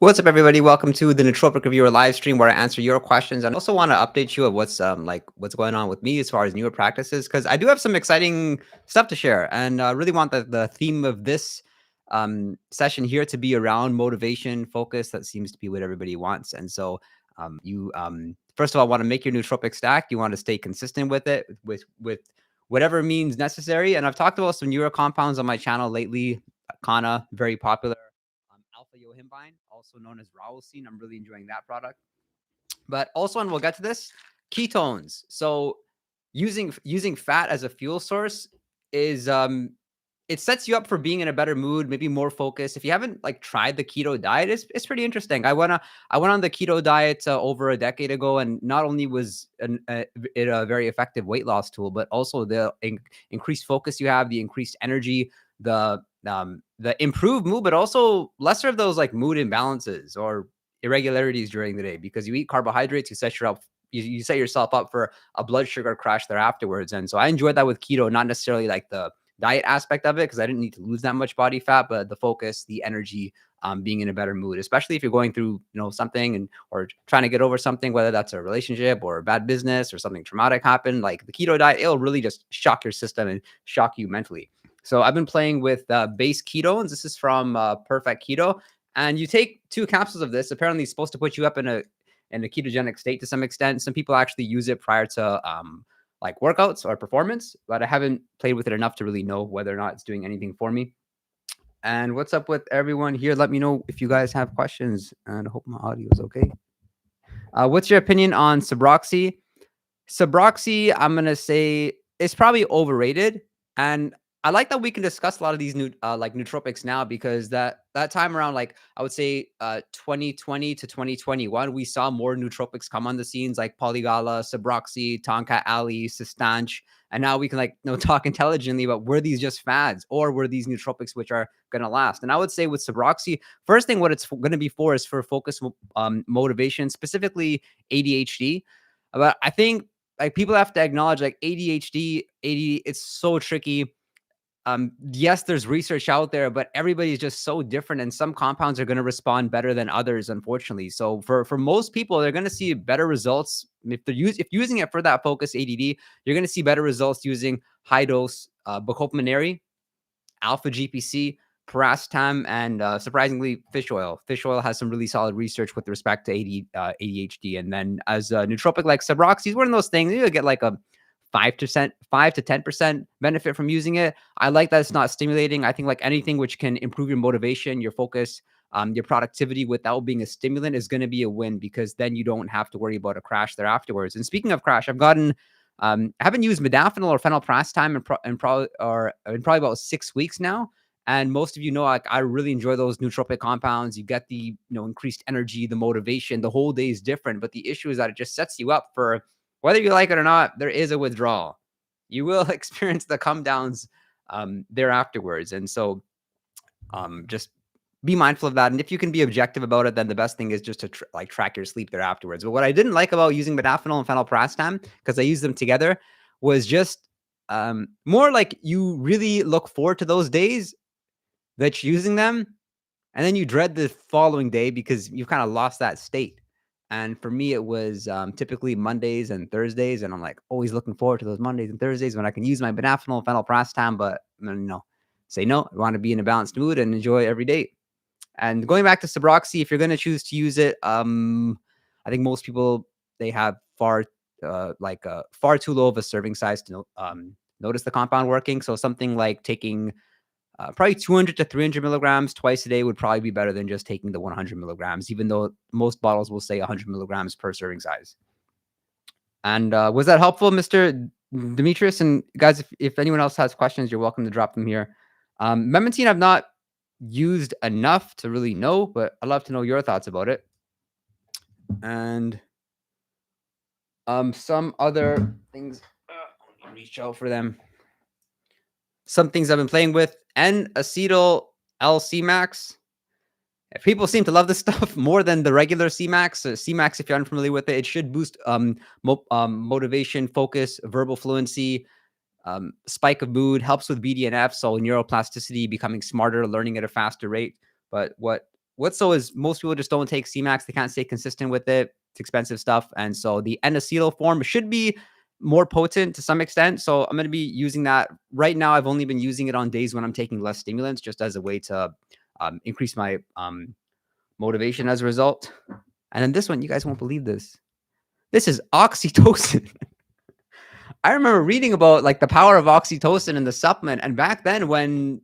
What's up, everybody? Welcome to the Nootropic Reviewer live stream where I answer your questions. And I also want to update you of what's going on with me as far as newer practices, because I do have some exciting stuff to share, and really want the theme of this session here to be around motivation, focus. That seems to be what everybody wants. And so you first of all want to make your nootropic stack. You want to stay consistent with it with whatever means necessary. And I've talked about some newer compounds on my channel lately. Kana, very popular. Alpha yohimbine, also known as Racetam. I'm really enjoying that product. But also, and we'll get to this, ketones. So using fat as a fuel source is it sets you up for being in a better mood, maybe more focused. If you haven't like tried the keto diet, it's pretty interesting. I went on the keto diet over a decade ago, and not only was it a very effective weight loss tool, but also the increased focus you have, the increased energy, the improved mood, but also lesser of those like mood imbalances or irregularities during the day, because you eat carbohydrates, you set yourself up for a blood sugar crash there afterwards. And so I enjoyed that with keto, not necessarily like the diet aspect of it, because I didn't need to lose that much body fat, but the focus, the energy, being in a better mood, especially if you're going through, something or trying to get over something, whether that's a relationship or a bad business or something traumatic happened. Like the keto diet, it'll really just shock your system and shock you mentally. So I've been playing with base ketones. This is from Perfect Keto, and you take 2 capsules of this. Apparently, it's supposed to put you up in a ketogenic state to some extent. Some people actually use it prior to like workouts or performance, but I haven't played with it enough to really know whether or not it's doing anything for me. And what's up with everyone here? Let me know if you guys have questions, and I hope my audio is okay. What's your opinion on Subroxy? Subroxy, I'm gonna say it's probably overrated, and I like that we can discuss a lot of these new like nootropics now, because that time around, like I would say 2020 to 2021, we saw more nootropics come on the scenes like Polygala, Subroxy, Tonka Ali, Sistanch, and now we can talk intelligently about, were these just fads or were these nootropics which are gonna last? And I would say with Subroxy, first thing what it's going to be for is for focus, motivation, specifically ADHD. But I think like people have to acknowledge like ADHD, it's so tricky. Yes, there's research out there, but everybody's just so different, and some compounds are going to respond better than others, unfortunately. So for most people, they're going to see better results if using it for that focus ADD. You're going to see better results using high dose bacopaminary, alpha GPC, Racetam, and surprisingly, fish oil. Fish oil has some really solid research with respect to ADHD. And then as a nootropic like Subroxy is one of those things, you get like a 5%, 5 to 10% benefit from using it. I like that it's not stimulating. I think like anything which can improve your motivation, your focus, your productivity without being a stimulant is going to be a win, because then you don't have to worry about a crash there afterwards. And speaking of crash, I haven't used modafinil or phenylpastime in probably about 6 weeks now. And most of like I really enjoy those nootropic compounds. You get the increased energy, the motivation. The whole day is different, but the issue is that it just sets you up for, whether you like it or not, there is a withdrawal. You will experience the come downs there afterwards. And so just be mindful of that. And if you can be objective about it, then the best thing is just to track your sleep there afterwards. But what I didn't like about using modafinil and phenylpastime, because I use them together, was just more like you really look forward to those days that you're using them, and then you dread the following day because you've kind of lost that state. And for me, it was typically Mondays and Thursdays, and I'm like always looking forward to those Mondays and Thursdays when I can use my modafinil and phenylpastime. But say no. I want to be in a balanced mood and enjoy every day. And going back to Subroxy, if you're going to choose to use it, I think most people, they have far too low of a serving size to notice the compound working. So something like taking probably 200 to 300 milligrams twice a day would probably be better than just taking the 100 milligrams, even though most bottles will say 100 milligrams per serving size. And was that helpful, Mr. Demetrius? And guys, if anyone else has questions, you're welcome to drop them here. Memantine I've not used enough to really know, but I'd love to know your thoughts about it. And some other things, let me reach out for them. Some things I've been playing with: N-acetyl L-C-Max. People seem to love this stuff more than the regular C-Max. So C-Max, if you're unfamiliar with it, it should boost motivation, focus, verbal fluency, spike of mood, helps with BDNF, so neuroplasticity, becoming smarter, learning at a faster rate. But what what's so is most people just don't take C-Max. They can't stay consistent with it. It's expensive stuff. And so the N-acetyl form should be more potent to some extent. So I'm going to be using that right now. I've only been using it on days when I'm taking less stimulants, just as a way to increase my motivation as a result. And then this one, you guys won't believe this. This is oxytocin. I remember reading about like the power of oxytocin in the supplement. And back then when,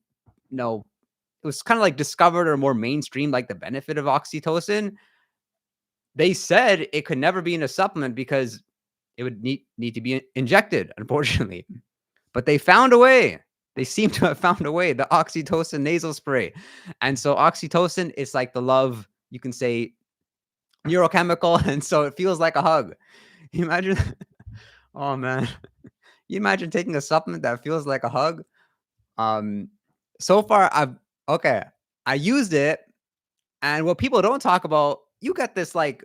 it was kind of like discovered or more mainstream, like the benefit of oxytocin, they said it could never be in a supplement because it would need to be injected, unfortunately. But they found a way. They seem to have found a way, the oxytocin nasal spray. And so oxytocin is like the love, you can say, neurochemical. And so it feels like a hug. You imagine? Oh, man. You imagine taking a supplement that feels like a hug? So far, I used it. And what people don't talk about, you get this like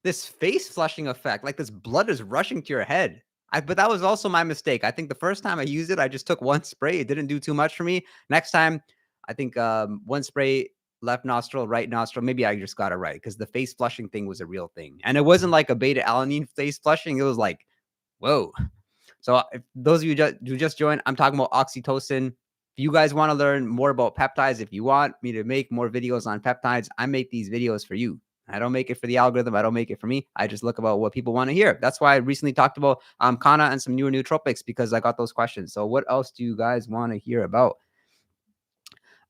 this face flushing effect, like this blood is rushing to your head. But that was also my mistake. I think the first time I used it, I just took one spray. It didn't do too much for me. Next time, I think one spray, left nostril, right nostril. Maybe I just got it right because the face flushing thing was a real thing. And it wasn't like a beta alanine face flushing. It was like, whoa. So if those of you who just joined, I'm talking about oxytocin. If you guys want to learn more about peptides, if you want me to make more videos on peptides, I make these videos for you. I don't make it for the algorithm. I don't make it for me. I just look about what people want to hear. That's why I recently talked about Kana and some newer nootropics because I got those questions. So what else do you guys want to hear about?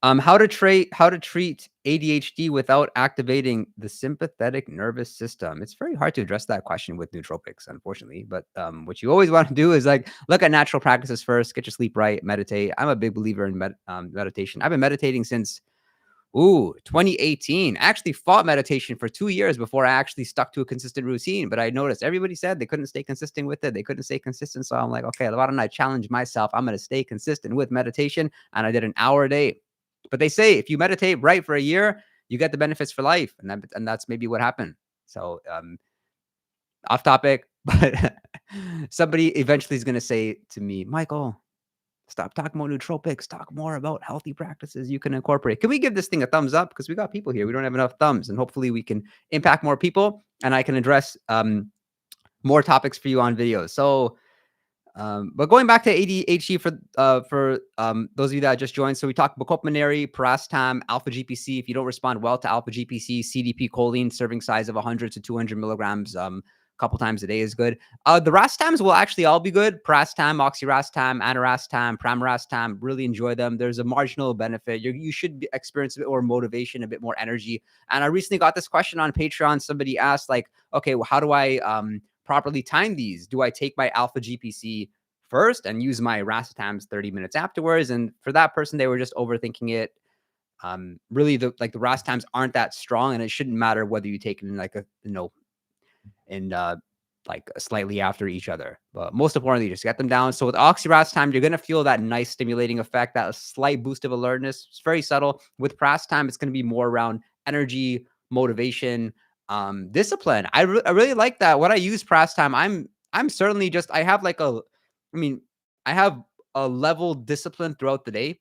How to treat ADHD without activating the sympathetic nervous system. It's very hard to address that question with nootropics, unfortunately. But what you always want to do is like look at natural practices first, get your sleep right, meditate. I'm a big believer in meditation. I've been meditating since 2018. I actually fought meditation for 2 years before I actually stuck to a consistent routine. But I noticed everybody said they couldn't stay consistent with it. They couldn't stay consistent. So I'm like, okay, why don't I challenge myself? I'm going to stay consistent with meditation. And I did an hour a day. But they say if you meditate right for a year, you get the benefits for life. And that's maybe what happened. So off topic, but somebody eventually is going to say to me, Michael, stop talking about nootropics. Talk more about healthy practices you can incorporate. Can we give this thing a thumbs up? Because we got people here. We don't have enough thumbs. And hopefully we can impact more people. And I can address more topics for you on videos. So, but going back to ADHD for those of you that just joined. So we talked Bacopaminary, Racetam, alpha GPC. If you don't respond well to alpha GPC, CDP choline, serving size of 100 to 200 milligrams, a couple times a day is good. The Racetams will actually all be good. Racetam, Oxyracetam, Aniracetam, Pramiracetam, really enjoy them. There's a marginal benefit. You should experience a bit more motivation, a bit more energy. And I recently got this question on Patreon. Somebody asked like, okay, well, how do I properly time these? Do I take my alpha GPC first and use my Racetams 30 minutes afterwards? And for that person, they were just overthinking it. Really, the Racetams aren't that strong, and it shouldn't matter whether you take it in like like slightly after each other. But most importantly, just get them down. So with Oxyracetam, you're going to feel that nice stimulating effect, that slight boost of alertness. It's very subtle. With Racetam, it's going to be more around energy, motivation, discipline. I really like that. When I use Racetam, I'm certainly just, I have a level discipline throughout the day.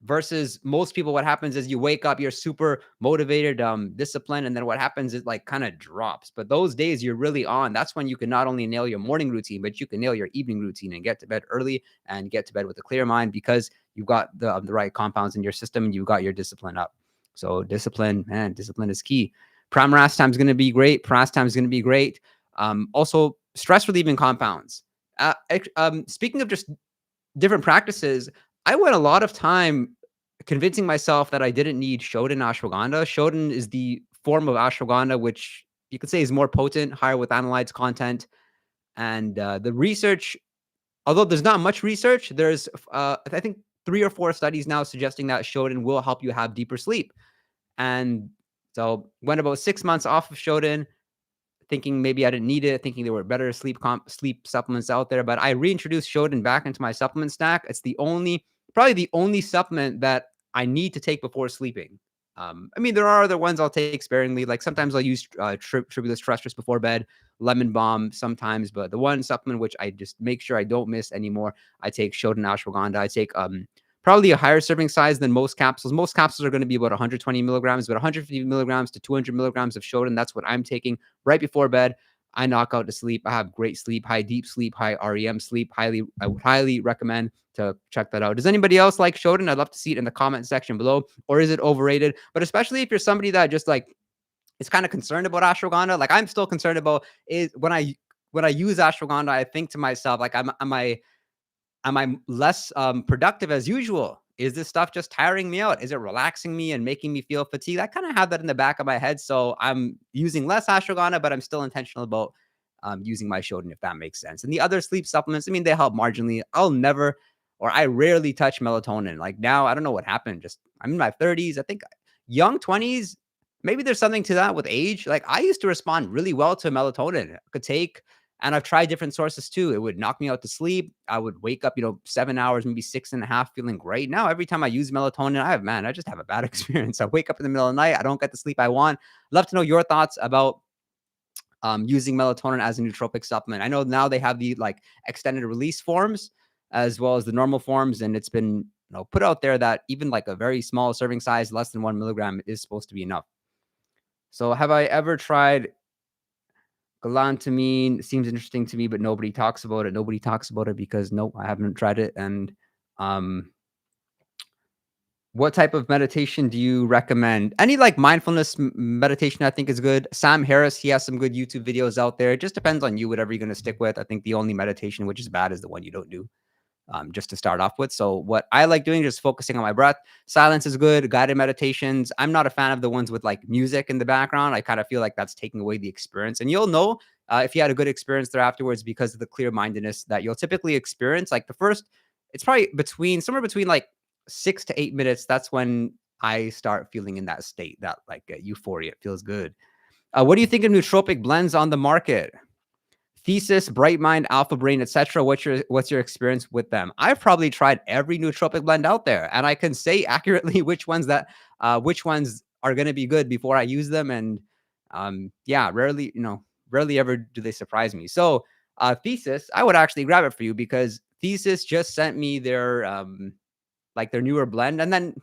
Versus most people, what happens is you wake up, you're super motivated, disciplined, and then what happens is like kind of drops. But those days you're really on. That's when you can not only nail your morning routine, but you can nail your evening routine and get to bed early and get to bed with a clear mind because you've got the right compounds in your system and you've got your discipline up. So discipline is key. Pramiracetam is going to be great. Racetam is going to be great. Also, stress relieving compounds. Speaking of just different practices, I went a lot of time convincing myself that I didn't need Shodan ashwagandha. Shodan is the form of ashwagandha, which you could say is more potent, higher with analytes content. And the research, although there's not much research, there's, I think, 3 or 4 studies now suggesting that Shodan will help you have deeper sleep. And so went about 6 months off of Shodan, thinking maybe I didn't need it, thinking there were better sleep supplements out there. But I reintroduced Shodan back into my supplement stack. It's probably the only supplement that I need to take before sleeping. There are other ones I'll take sparingly. Like sometimes I'll use tribulus terrestris before bed, lemon balm sometimes. But the one supplement which I just make sure I don't miss anymore, I take Shodan ashwagandha. I take probably a higher serving size than most capsules. Most capsules are going to be about 120 milligrams, but 150 milligrams to 200 milligrams of Shodan. That's what I'm taking right before bed. I knock out to sleep. I have great sleep, high deep sleep, high REM sleep. I would highly recommend to check that out. Does anybody else like Shodan? I'd love to see it in the comment section below. Or is it overrated? But especially if you're somebody that just like is kind of concerned about ashwagandha. Like I'm still concerned about is when I use ashwagandha, I think to myself, like, am I less productive as usual? Is this stuff just tiring me out? Is it relaxing me and making me feel fatigued? I kind of have that in the back of my head. So I'm using less ashwagandha, but I'm still intentional about using my Shodan, if that makes sense. And the other sleep supplements, I mean, they help marginally. I rarely touch melatonin. Like now, I don't know what happened. Just I'm in my 30s. I think young 20s, maybe there's something to that with age. Like I used to respond really well to melatonin. I could take and I've tried different sources too. It would knock me out to sleep. I would wake up, 7 hours, maybe 6.5, feeling great. Now, every time I use melatonin, I just have a bad experience. I wake up in the middle of the night. I don't get the sleep I want. Love to know your thoughts about using melatonin as a nootropic supplement. I know now they have the like extended release forms as well as the normal forms. And it's been put out there that even like a very small serving size, less than 1 milligram is supposed to be enough. So have I ever tried galantamine? Seems interesting to me, but nobody talks about it. Nobody talks about it because nope, I haven't tried it. And what type of meditation do you recommend? Any like mindfulness meditation I think is good. Sam Harris, he has some good YouTube videos out there. It just depends on you, whatever you're going to stick with. I think the only meditation which is bad is the one you don't do. Just to start off with. So what I like doing is just focusing on my breath. Silence is good. Guided meditations. I'm not a fan of the ones with like music in the background. I kind of feel like that's taking away the experience. And you'll know if you had a good experience there afterwards because of the clear-mindedness that you'll typically experience. Like it's probably somewhere between like 6 to 8 minutes. That's when I start feeling in that state, that like euphoria. It feels good. What do you think of nootropic blends on the market? Thesis, Bright Mind, Alpha Brain, etc. What's your experience with them? I've probably tried every nootropic blend out there, and I can say accurately which ones are going to be good before I use them. And rarely ever do they surprise me. So Thesis, I would actually grab it for you because Thesis just sent me their newer blend, and then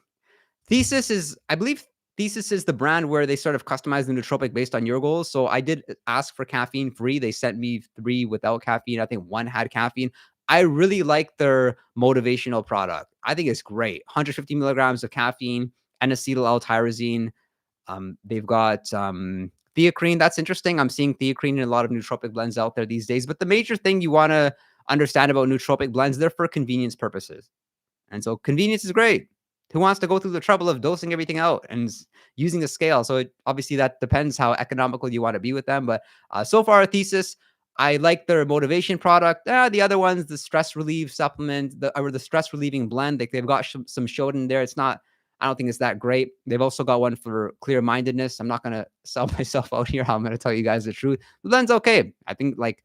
I believe Thesis is the brand where they sort of customize the nootropic based on your goals. So I did ask for caffeine free. They sent me 3 without caffeine. I think 1 had caffeine. I really like their motivational product. I think it's great. 150 milligrams of caffeine, N-acetyl L-tyrosine. They've got theacrine. That's interesting. I'm seeing theacrine in a lot of nootropic blends out there these days. But the major thing you want to understand about nootropic blends, they're for convenience purposes. And so convenience is great. Who wants to go through the trouble of dosing everything out and using a scale? So obviously that depends how economical you want to be with them. But so far, Thesis, I like their motivation product. The other ones, the stress relief supplement, the stress relieving blend, like they've got some Shodan there. I don't think it's that great. They've also got one for clear mindedness. I'm not going to sell myself out here. I'm going to tell you guys the truth. The blend's okay. I think like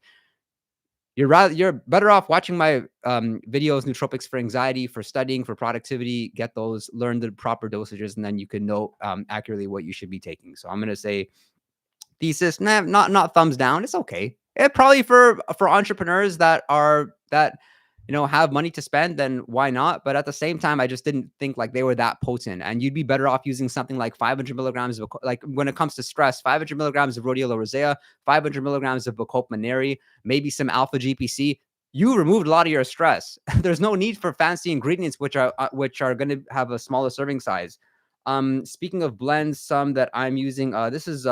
you're better off watching my videos, nootropics for anxiety, for studying, for productivity. Get those, learn the proper dosages, and then you can know accurately what you should be taking. So I'm gonna say Thesis, not thumbs down. It's okay. It probably for entrepreneurs that have money to spend, then why not? But at the same time, I just didn't think like they were that potent. And you'd be better off using something like 500 milligrams of, like when it comes to stress, 500 milligrams of rhodiola rosea, 500 milligrams of Bacopa monnieri, maybe some alpha GPC. You removed a lot of your stress. There's no need for fancy ingredients, which are going to have a smaller serving size. Speaking of blends, some that I'm using, this is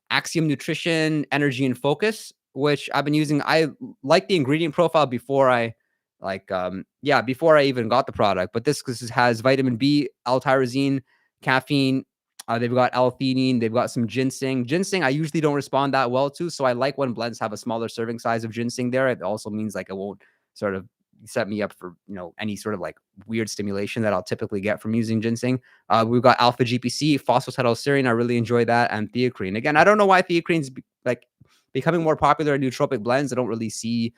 Axiom Nutrition, Energy and Focus, which I've been using. I like the ingredient profile before I even got the product. But this has vitamin B, L-tyrosine, caffeine. They've got L-theanine. They've got some ginseng. Ginseng, I usually don't respond that well to. So I like when blends have a smaller serving size of ginseng there. It also means like it won't sort of set me up for, any sort of like weird stimulation that I'll typically get from using ginseng. We've got alpha GPC, phosphatidylserine. I really enjoy that. And theacrine. Again, I don't know why theacrine's becoming more popular in nootropic blends. I don't really see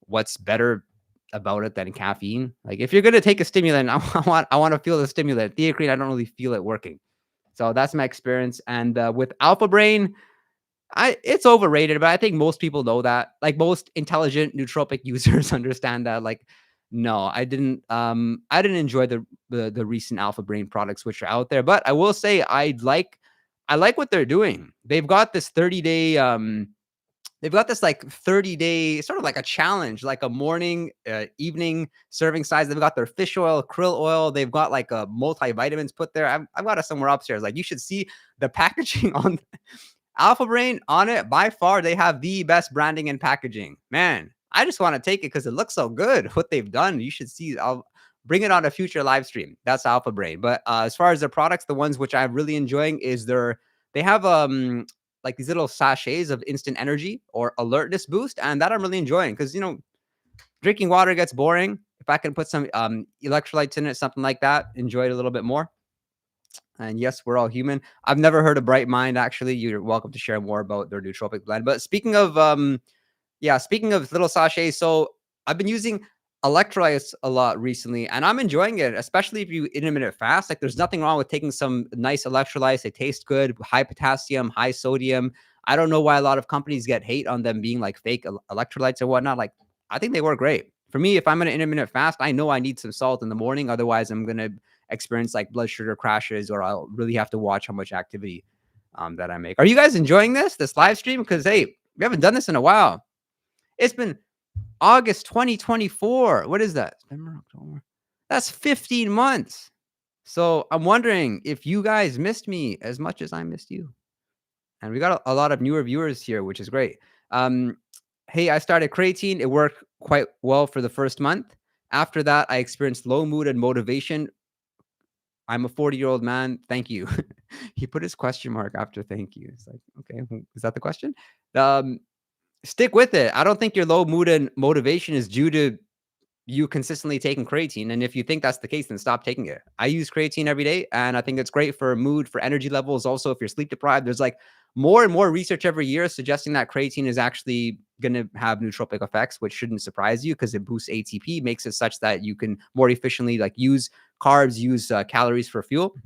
what's better about it than caffeine. Like if you're going to take a stimulant, I want to feel the stimulant. Theacrine, I don't really feel it working. So that's my experience. And with Alpha Brain, it's overrated, but I think most people know that. Like most intelligent nootropic users understand that. Like No, I didn't enjoy the recent Alpha Brain products which are out there, but I will say I like what they're doing. They've got this 30-day they've got this like 30-day sort of like a challenge, like a morning, evening serving size. They've got their fish oil, krill oil. They've got like a multivitamins put there. I've got it somewhere upstairs. Like you should see the packaging on Alpha Brain on it. By far, they have the best branding and packaging. Man, I just want to take it because it looks so good. What they've done, you should see. I'll bring it on a future live stream. That's Alpha Brain. But as far as their products, the ones which I'm really enjoying is they have like these little sachets of instant energy or alertness boost, and that I'm really enjoying because drinking water gets boring. If I can put some electrolytes in it, something like that, enjoy it a little bit more. And yes, we're all human. I've never heard of Bright Mind. Actually, you're welcome to share more about their nootropic blend. But speaking of little sachets, so I've been using electrolytes a lot recently, and I'm enjoying it, especially if you intermittent fast. Like, there's nothing wrong with taking some nice electrolytes. They taste good, high potassium, high sodium. I don't know why a lot of companies get hate on them being like fake electrolytes or whatnot. Like, I think they work great. For me, if I'm in an intermittent fast, I know I need some salt in the morning. Otherwise, I'm gonna experience like blood sugar crashes, or I'll really have to watch how much activity that I make. Are you guys enjoying this live stream? Because hey, we haven't done this in a while. It's been August 2024. What is that? September, October. That's 15 months. So I'm wondering if you guys missed me as much as I missed you. And we got a lot of newer viewers here, which is great. Hey, I started creatine. It worked quite well for the first month. After that, I experienced low mood and motivation. I'm a 40-year-old man. Thank you. He put his question mark after thank you. It's like, okay, is that the question? Stick with it. I don't think your low mood and motivation is due to you consistently taking creatine. And if you think that's the case, then stop taking it. I use creatine every day, and I think it's great for mood, for energy levels. Also, if you're sleep deprived, there's like more and more research every year suggesting that creatine is actually going to have nootropic effects, which shouldn't surprise you because it boosts ATP, makes it such that you can more efficiently like use carbs, use calories for fuel.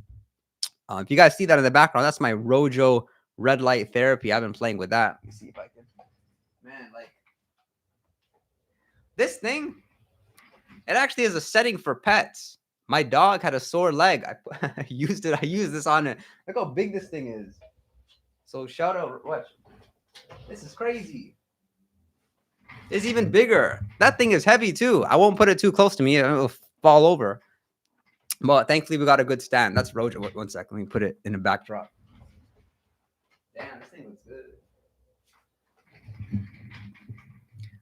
If you guys see that in the background, that's my Rojo red light therapy. I've been playing with that. Let me see if I can. Man, like this thing, it actually is a setting for pets. My dog had a sore leg. I used it. I used this on it. Look how big this thing is. So shout out. What? This is crazy. It's even bigger. That thing is heavy too. I won't put it too close to me. It'll fall over. But thankfully, we got a good stand. That's Rojo. One sec. Let me put it in a backdrop. Damn, this thing looks good.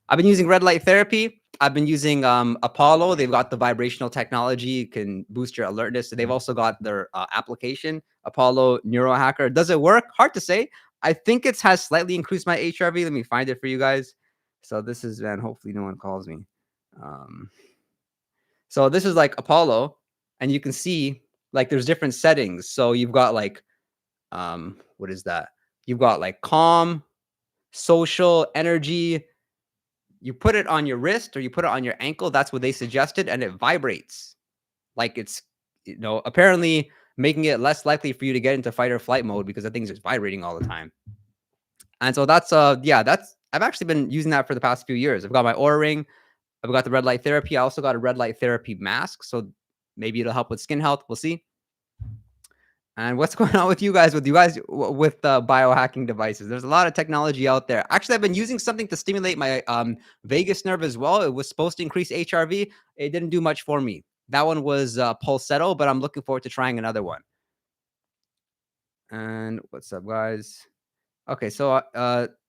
I've been using red light therapy. I've been using Apollo. They've got the vibrational technology. It can boost your alertness. They've also got their application, Apollo Neurohacker. Does it work? Hard to say. I think it has slightly increased my HRV. Let me find it for you guys. So this is, man, hopefully no one calls me. So this is like Apollo, and you can see like there's different settings. So you've got like, what is that? You've got like calm, social, energy. You put it on your wrist or you put it on your ankle. That's what they suggested. And it vibrates like it's, apparently making it less likely for you to get into fight or flight mode because the thing's just vibrating all the time. And so that's, I've actually been using that for the past few years. I've got my Oura Ring. I've got the red light therapy. I also got a red light therapy mask. So maybe it'll help with skin health. We'll see. And what's going on with you guys with biohacking devices? There's a lot of technology out there. Actually, I've been using something to stimulate my vagus nerve as well. It was supposed to increase HRV. It didn't do much for me. That one was Pulsetto, but I'm looking forward to trying another one. And what's up, guys? Okay, so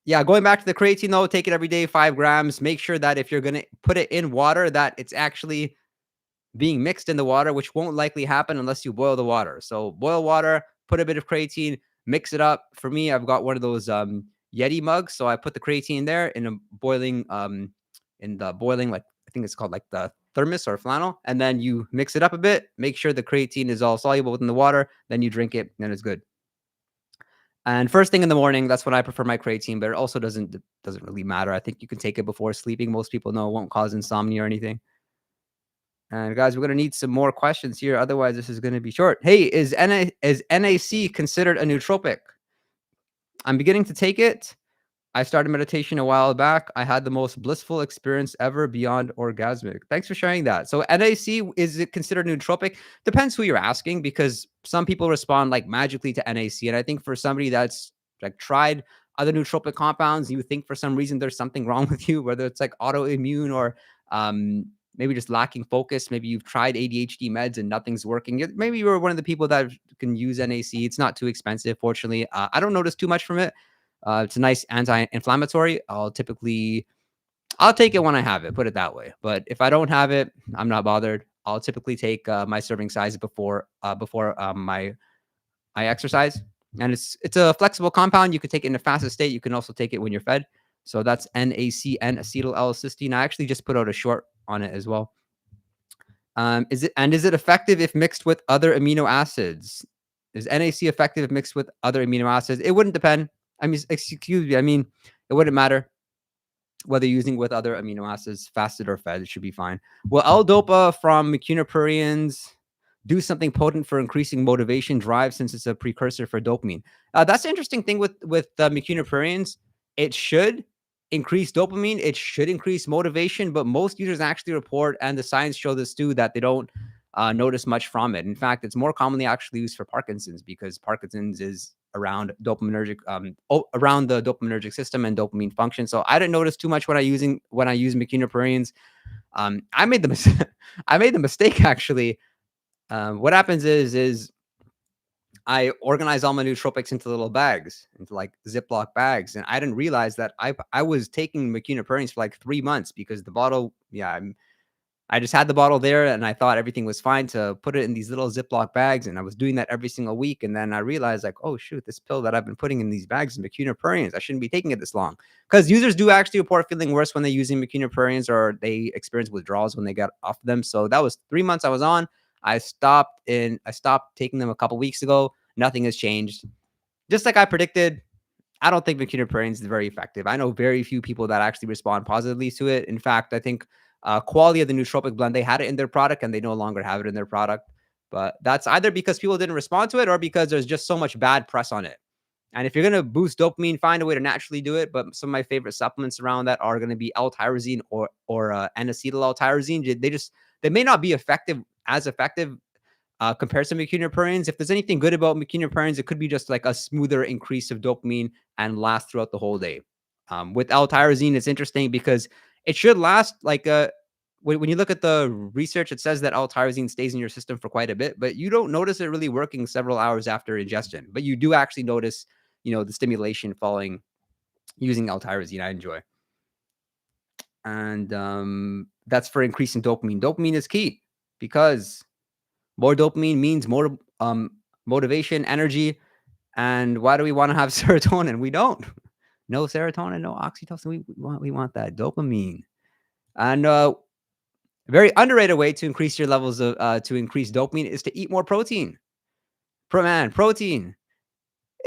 going back to the creatine though, take it every day, 5 grams. Make sure that if you're gonna put it in water, that it's actually being mixed in the water, which won't likely happen unless you boil the water. So boil water, put a bit of creatine, mix it up. For me, I've got one of those Yeti mugs. So I put the creatine there in a boiling, like, I think it's called like the thermos or flannel. And then you mix it up a bit, make sure the creatine is all soluble within the water. Then you drink it and it's good. And first thing in the morning, that's when I prefer my creatine, but it also doesn't really matter. I think you can take it before sleeping. Most people know it won't cause insomnia or anything. And guys, we're going to need some more questions here. Otherwise, this is going to be short. Hey, is NAC considered a nootropic? I'm beginning to take it. I started meditation a while back. I had the most blissful experience ever beyond orgasmic. Thanks for sharing that. So NAC, is it considered nootropic? Depends who you're asking, because some people respond like magically to NAC. And I think for somebody that's like tried other nootropic compounds, you think for some reason there's something wrong with you, whether it's like autoimmune or um, maybe just lacking focus. Maybe you've tried ADHD meds and nothing's working. Maybe you're one of the people that can use NAC. It's not too expensive, fortunately. I don't notice too much from it. It's a nice anti-inflammatory. I'll take it when I have it, put it that way. But if I don't have it, I'm not bothered. I'll typically take my serving size before my exercise, and it's a flexible compound. You can take it in a fasted state. You can also take it when you're fed. So that's NAC, N-acetyl L-cysteine. I actually just put out a short on it as well. Is it effective if mixed with other amino acids? Is NAC effective if mixed with other amino acids? It wouldn't depend. I mean, excuse me. I mean, it wouldn't matter whether using with other amino acids, fasted or fed. It should be fine. Will L-Dopa from quinupurians do something potent for increasing motivation drive, since it's a precursor for dopamine? That's the interesting thing with quinupurians. It should increase dopamine. It should increase motivation, but most users actually report, and the science show this too, that they don't notice much from it. In fact, it's more commonly actually used for Parkinson's, because Parkinson's is around dopaminergic, around the dopaminergic system and dopamine function. So I didn't notice too much when I use quinupurians. I made the mistake actually. What happens is I organize all my nootropics into little bags, into like Ziploc bags, and I didn't realize that I was taking quinupurians for like 3 months, because the bottle, I just had the bottle there and I thought everything was fine to put it in these little Ziploc bags. And I was doing that every single week. And then I realized, like, oh, shoot, this pill that I've been putting in these bags is quinupurians. I shouldn't be taking it this long, because users do actually report feeling worse when they're using quinupurians, or they experience withdrawals when they get off them. So that was 3 months I was on. I stopped taking them a couple weeks ago. Nothing has changed. Just like I predicted, I don't think quinupurians is very effective. I know very few people that actually respond positively to it. In fact, I think quality of the nootropic blend, they had it in their product and they no longer have it in their product. But that's either because people didn't respond to it, or because there's just so much bad press on it. And if you're going to boost dopamine, find a way to naturally do it. But some of my favorite supplements around that are going to be L-tyrosine or N-acetyl L-tyrosine. They may not be as effective compared to quinupurians. If there's anything good about quinupurians, it could be just like a smoother increase of dopamine and last throughout the whole day. With L-tyrosine, it's interesting because it should last like when you look at the research, it says that L-tyrosine stays in your system for quite a bit, but you don't notice it really working several hours after ingestion. But you do actually notice, the stimulation following using L-tyrosine. I enjoy. And that's for increasing dopamine. Dopamine is key, because more dopamine means more motivation, energy. And why do we want to have serotonin? We don't. No serotonin, no oxytocin. We want that dopamine. And a very underrated way to increase your levels of to increase dopamine is to eat more protein. Protein.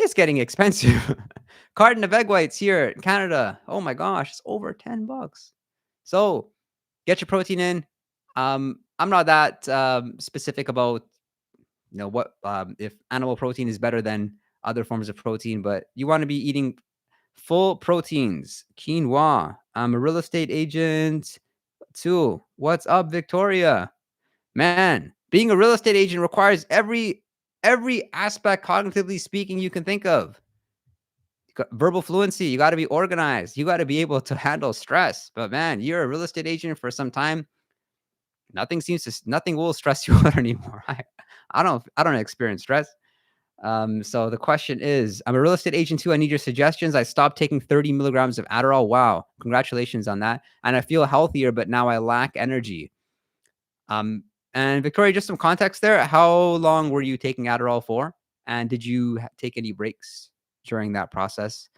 It's getting expensive. Carton of egg whites here in Canada. Oh my gosh, it's over $10. So get your protein in. I'm not that specific about what if animal protein is better than other forms of protein, but you want to be eating full proteins. Quinoa. I'm a real estate agent too. What's up, Victoria? Man, being a real estate agent requires every aspect, cognitively speaking, you can think of. Verbal fluency. You got to be organized. You got to be able to handle stress. But man, you're a real estate agent for some time. Nothing will stress you out anymore. I don't experience stress. So the question is, I'm a real estate agent too. I need your suggestions. I stopped taking 30 milligrams of Adderall. Wow. Congratulations on that. And I feel healthier, but now I lack energy. And Victoria, just some context there. How long were you taking Adderall for? And did you take any breaks during that process?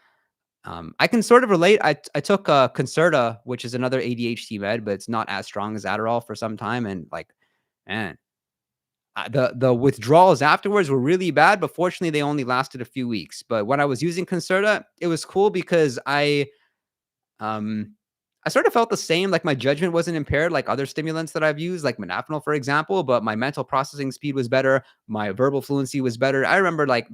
I can sort of relate. I took Concerta, which is another ADHD med, but it's not as strong as Adderall for some time. And like, man, the withdrawals afterwards were really bad, but fortunately they only lasted a few weeks. But when I was using Concerta, it was cool because I sort of felt the same, like my judgment wasn't impaired like other stimulants that I've used, like Modafinil, for example, but my mental processing speed was better. My verbal fluency was better. I remember like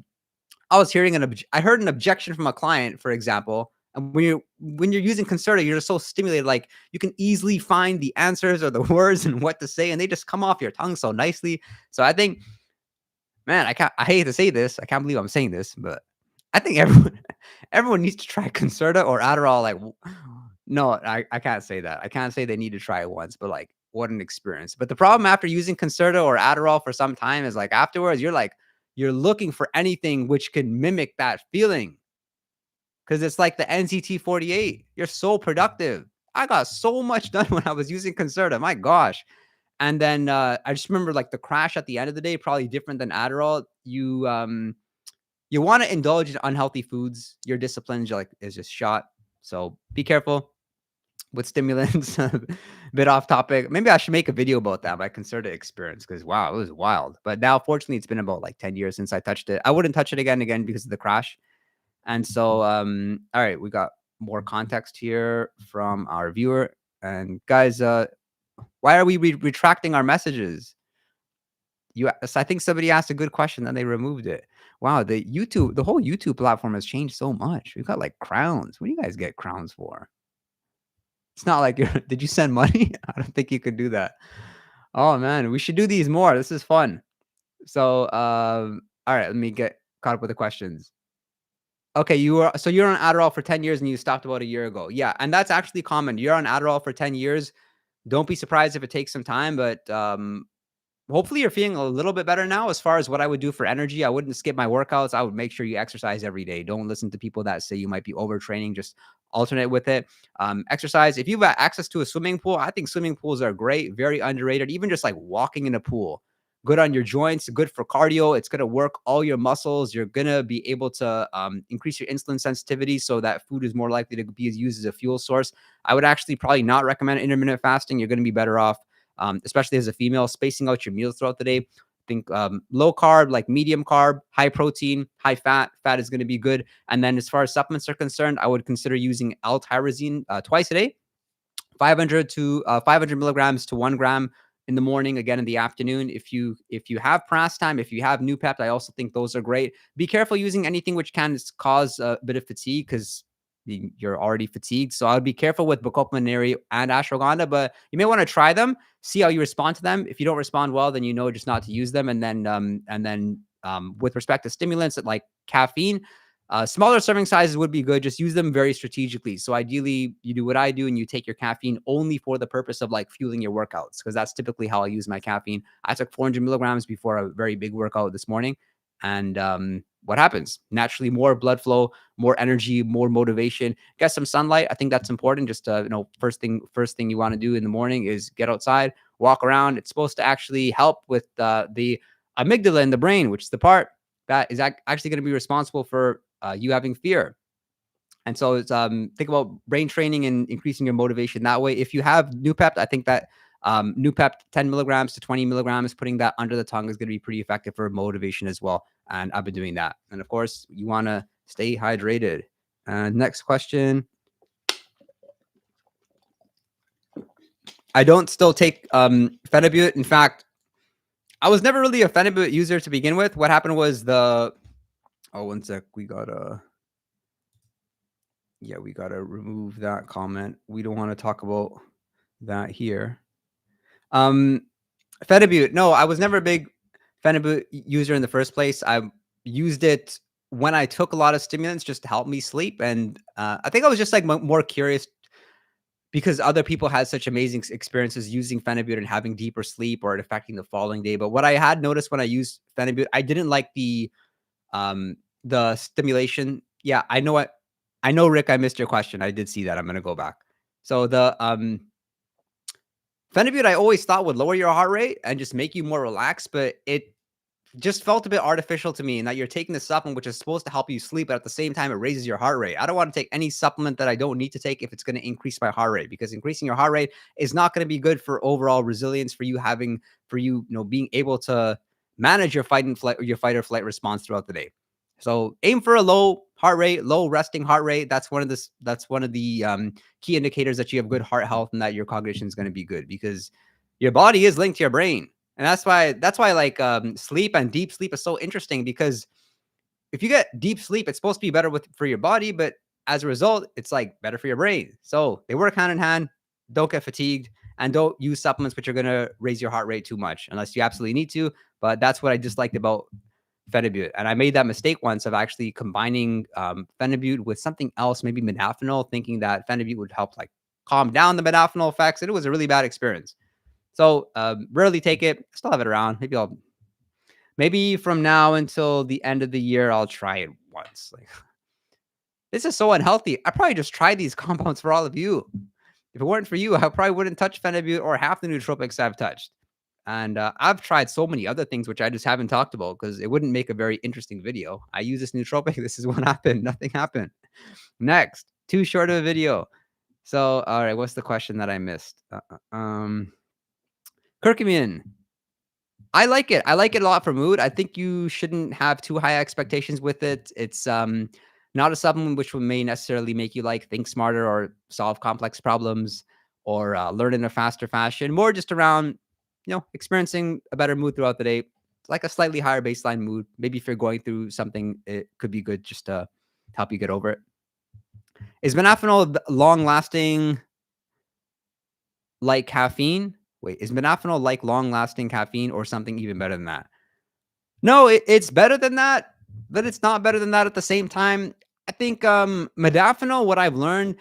I was hearing I heard an objection from a client, for example, And when you're using Concerta, you're just so stimulated, like you can easily find the answers or the words and what to say, and they just come off your tongue so nicely. So I think, man, I hate to say this. I can't believe I'm saying this, but I think everyone everyone needs to try Concerta or Adderall. Like, no, I can't say that. I can't say they need to try it once, but like, what an experience. But the problem after using Concerta or Adderall for some time is like afterwards, you're looking for anything which can mimic that feeling because it's like the NCT48. You're so productive. I got so much done when I was using Concerta. My gosh. And then I just remember like the crash at the end of the day, probably different than Adderall. You want to indulge in unhealthy foods. Your discipline is just shot. So be careful with stimulants. Bit off topic. Maybe I should make a video about that, my Concerta experience, because wow, it was wild. But now, fortunately, it's been about like 10 years since I touched it. I wouldn't touch it again because of the crash. And so, all right, we got more context here from our viewer. And guys, why are we retracting our messages? So I think somebody asked a good question, then they removed it. Wow, the whole YouTube platform has changed so much. We've got like crowns. What do you guys get crowns for? It's not like did you send money? I don't think you could do that. Oh man, we should do these more. This is fun. So, all right, let me get caught up with the questions. Okay, you're on Adderall for 10 years and you stopped about a year ago. Yeah, and that's actually common. You're on Adderall for 10 years. Don't be surprised if it takes some time, but hopefully you're feeling a little bit better now. As far as what I would do for energy, I wouldn't skip my workouts. I would make sure you exercise every day. Don't listen to people that say you might be overtraining. Just alternate with it. Exercise. If you've got access to a swimming pool, I think swimming pools are great, very underrated. Even just like walking in a pool, good on your joints, good for cardio. It's going to work all your muscles. You're going to be able to increase your insulin sensitivity so that food is more likely to be used as a fuel source. I would actually probably not recommend intermittent fasting. You're going to be better off, especially as a female, spacing out your meals throughout the day. I think low carb, like medium carb, high protein, high fat. Fat is going to be good. And then as far as supplements are concerned, I would consider using L-tyrosine twice a day, 500 milligrams to 1 gram in the morning, again in the afternoon. If you have Racetam, if you have Nootropic, I also think those are great. Be careful using anything which can cause a bit of fatigue because you're already fatigued. So I would be careful with Bromantane and Ashwagandha, but you may want to try them, see how you respond to them. If you don't respond well, then you know just not to use them. And then with respect to stimulants like caffeine, smaller serving sizes would be good. Just use them very strategically. So ideally, you do what I do and you take your caffeine only for the purpose of like fueling your workouts, because that's typically how I use my caffeine. I took 400 milligrams before a very big workout this morning. And what happens? Naturally, more blood flow, more energy, more motivation. Get some sunlight. I think that's important. Just first thing you want to do in the morning is get outside, walk around. It's supposed to actually help with the amygdala in the brain, which is the part that is actually going to be responsible for you having fear. And so it's think about brain training and increasing your motivation that way. If you have Nootropic, I think that Nootropic 10 milligrams to 20 milligrams, putting that under the tongue is going to be pretty effective for motivation as well. And I've been doing that. And of course, you want to stay hydrated. Next question. I don't still take Phenibut. In fact, I was never really a Phenibut user to begin with. What happened was one sec. We gotta remove that comment. We don't want to talk about that here. Phenibut. No, I was never a big Phenibut user in the first place. I used it when I took a lot of stimulants just to help me sleep. And I think I was just like more curious because other people had such amazing experiences using Phenibut and having deeper sleep or it affecting the following day. But what I had noticed when I used Phenibut, I didn't like the stimulation. Yeah, I know, Rick, I missed your question. I did see that. I'm going to go back. So the Phenibut I always thought would lower your heart rate and just make you more relaxed, but it just felt a bit artificial to me, and that you're taking the supplement which is supposed to help you sleep, but at the same time it raises your heart rate. I don't want to take any supplement that I don't need to take if it's going to increase my heart rate, because increasing your heart rate is not going to be good for overall resilience, for you being able to manage your fight or flight response throughout the day. So aim for a low heart rate, low resting heart rate. That's one of the key indicators that you have good heart health and that your cognition is going to be good, because your body is linked to your brain. And that's why like sleep and deep sleep is so interesting, because if you get deep sleep, it's supposed to be better for your body, but as a result, it's like better for your brain. So they work hand in hand. Don't get fatigued and don't use supplements which are going to raise your heart rate too much unless you absolutely need to. But that's what I disliked about Phenibut. And I made that mistake once of actually combining Phenibut with something else, maybe modafinil, thinking that Phenibut would help like calm down the modafinil effects. And it was a really bad experience. So rarely take it. Still have it around. Maybe from now until the end of the year, I'll try it once. Like, this is so unhealthy. I probably just tried these compounds for all of you. If it weren't for you, I probably wouldn't touch Phenibut or half the nootropics I've touched. And I've tried so many other things which I just haven't talked about because it wouldn't make a very interesting video. I use this nootropic. This is what happened. Nothing happened. Next, too short of a video. So, all right, what's the question that I missed? Curcumin. I like it. I like it a lot for mood. I think you shouldn't have too high expectations with it. It's not a supplement which may necessarily make you like think smarter or solve complex problems or learn in a faster fashion. More just around, experiencing a better mood throughout the day. It's like a slightly higher baseline mood. Maybe if you're going through something, it could be good just to help you get over it. Is modafinil long lasting like caffeine? Wait, is modafinil like long-lasting caffeine or something even better than that? No, it's better than that, but it's not better than that at the same time. I think modafinil, what I've learned,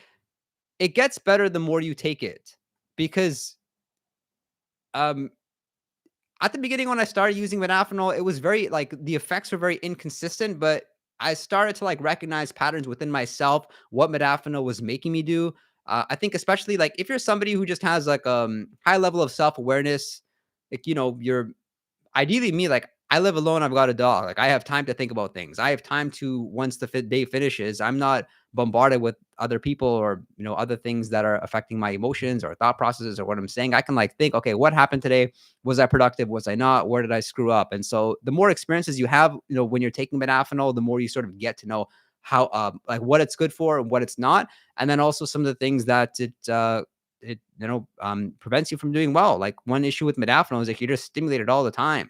it gets better the more you take it because um, at the beginning when I started using modafinil, it was very like the effects were very inconsistent, but I started to like recognize patterns within myself, what modafinil was making me do. I think especially like if you're somebody who just has like high level of self-awareness, like you're ideally me, like I live alone. I've got a dog. Like I have time to think about things. I have time to once the day finishes, I'm not bombarded with other people or other things that are affecting my emotions or thought processes or what I'm saying. I can like think, okay, what happened today? Was I productive? Was I not? Where did I screw up? And so the more experiences you have, when you're taking modafinil, the more you sort of get to know how like what it's good for and what it's not, and then also some of the things that it prevents you from doing well. Like one issue with modafinil is like you're just stimulated all the time.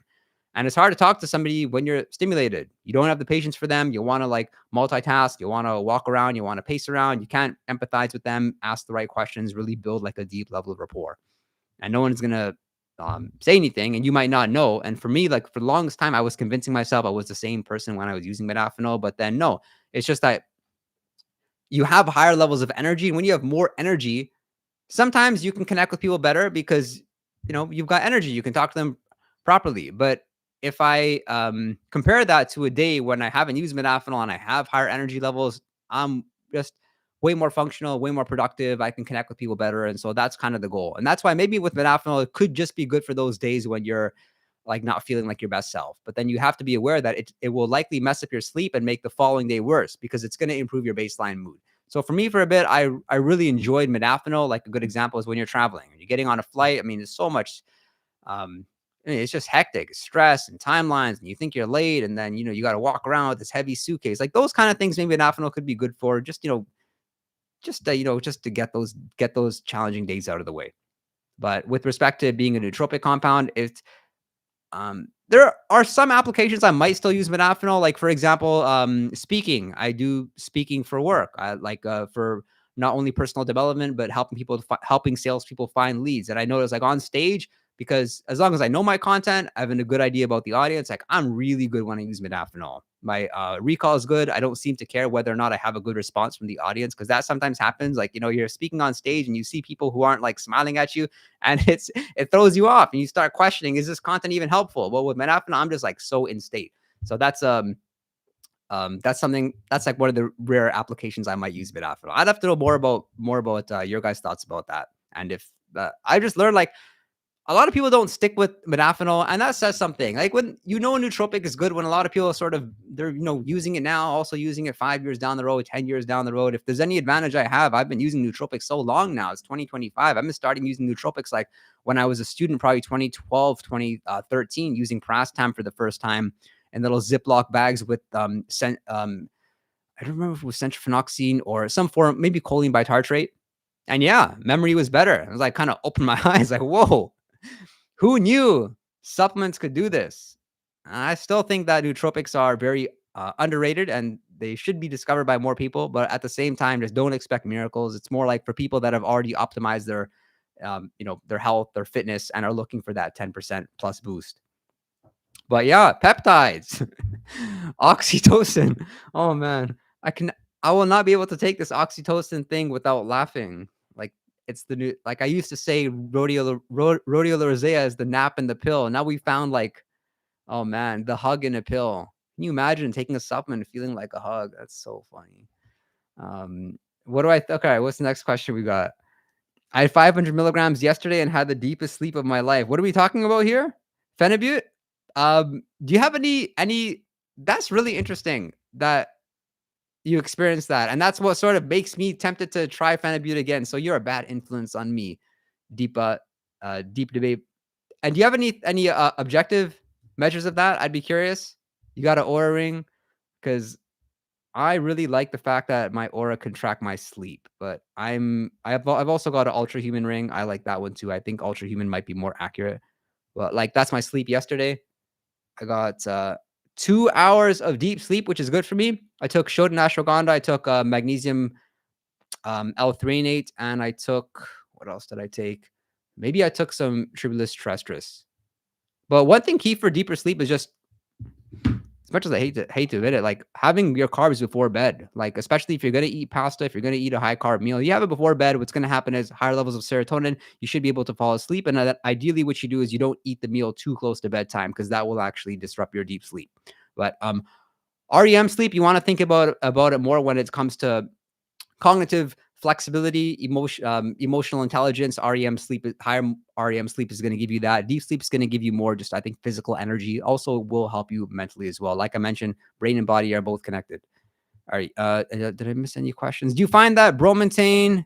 And it's hard to talk to somebody when you're stimulated. You don't have the patience for them. You want to like multitask. You want to walk around. You want to pace around. You can't empathize with them, ask the right questions, really build like a deep level of rapport. And no one's going to say anything and you might not know. And for me, like for the longest time, I was convincing myself I was the same person when I was using modafinil. But then no, it's just that you have higher levels of energy. And when you have more energy, sometimes you can connect with people better because, you've got energy. You can talk to them properly. But if I compare that to a day when I haven't used modafinil and I have higher energy levels, I'm just way more functional, way more productive. I can connect with people better. And so that's kind of the goal. And that's why maybe with modafinil, it could just be good for those days when you're like not feeling like your best self. But then you have to be aware that it will likely mess up your sleep and make the following day worse because it's going to improve your baseline mood. So for me, for a bit, I really enjoyed modafinil. Like a good example is when you're traveling and you're getting on a flight. I mean, there's so much it's just hectic, stress and timelines, and you think you're late, and then you got to walk around with this heavy suitcase. Like those kind of things, maybe modafinil could be good for just just to get those challenging days out of the way. But with respect to being a nootropic compound, it's there are some applications I might still use modafinil. Like for example, speaking. I do speaking for work. I like for not only personal development but helping salespeople find leads. And I notice like on stage, because as long as I know my content, I have a good idea about the audience. Like I'm really good when I use modafinil. My recall is good. I don't seem to care whether or not I have a good response from the audience because that sometimes happens. Like you're speaking on stage and you see people who aren't like smiling at you, and it throws you off, and you start questioning, is this content even helpful? Well, with modafinil, I'm just like so in state. So that's something that's like one of the rare applications I might use modafinil. I'd have to know more about your guys' thoughts about that. And if I just learned like a lot of people don't stick with modafinil, and that says something. Like when a nootropic is good, when a lot of people they're using it now, also using it 5 years down the road, 10 years down the road. If there's any advantage I have, I've been using nootropics so long now. It's 2025. I've been starting using nootropics like when I was a student, probably 2012, 2013, using Racetam for the first time in little Ziploc bags with I don't remember if it was centrophenoxine or some form, maybe choline bitartrate. And yeah, memory was better. I was like kind of opened my eyes, like, whoa. Who knew supplements could do this? I still think that nootropics are very underrated, and they should be discovered by more people, but at the same time, just don't expect miracles. It's more like for people that have already optimized their their health, their fitness, and are looking for that 10% plus boost. But yeah, peptides, oxytocin. Oh man, I will not be able to take this oxytocin thing without laughing. Like it's the new, like I used to say, rodeo rosea is the nap and the pill. Now we found like, oh man, the hug in a pill. Can you imagine taking a supplement and feeling like a hug? That's so funny. What do okay, what's the next question we got? I had 500 milligrams yesterday and had the deepest sleep of my life. What are we talking about here? Phenibut? Do you have any that's really interesting that you experienced that. And that's what sort of makes me tempted to try Phenibut again. So you're a bad influence on me. Deep deep debate. And do you have any objective measures of that? I'd be curious. You got an aura ring? Because I really like the fact that my aura can track my sleep, but I've also got an ultra human ring. I like that one too. I think ultra human might be more accurate. But like that's my sleep yesterday. I got 2 hours of deep sleep, which is good for me. I took Shodan Ashwagandha. I took magnesium L-threonate, and I took, what else did I take? Maybe I took some Tribulus terrestris. But one thing key for deeper sleep is just, as much as I hate to admit it, like having your carbs before bed. Like especially if you're gonna eat pasta, if you're gonna eat a high carb meal, you have it before bed. What's gonna happen is higher levels of serotonin. You should be able to fall asleep. And ideally, what you do is you don't eat the meal too close to bedtime because that will actually disrupt your deep sleep. But REM sleep, you want to think about it more when it comes to cognitive flexibility, emotional intelligence. Higher REM sleep is going to give you that. Deep sleep is going to give you more just, I think, physical energy. Also will help you mentally as well. Like I mentioned, brain and body are both connected. All right. Did I miss any questions? Do you find that Bromantane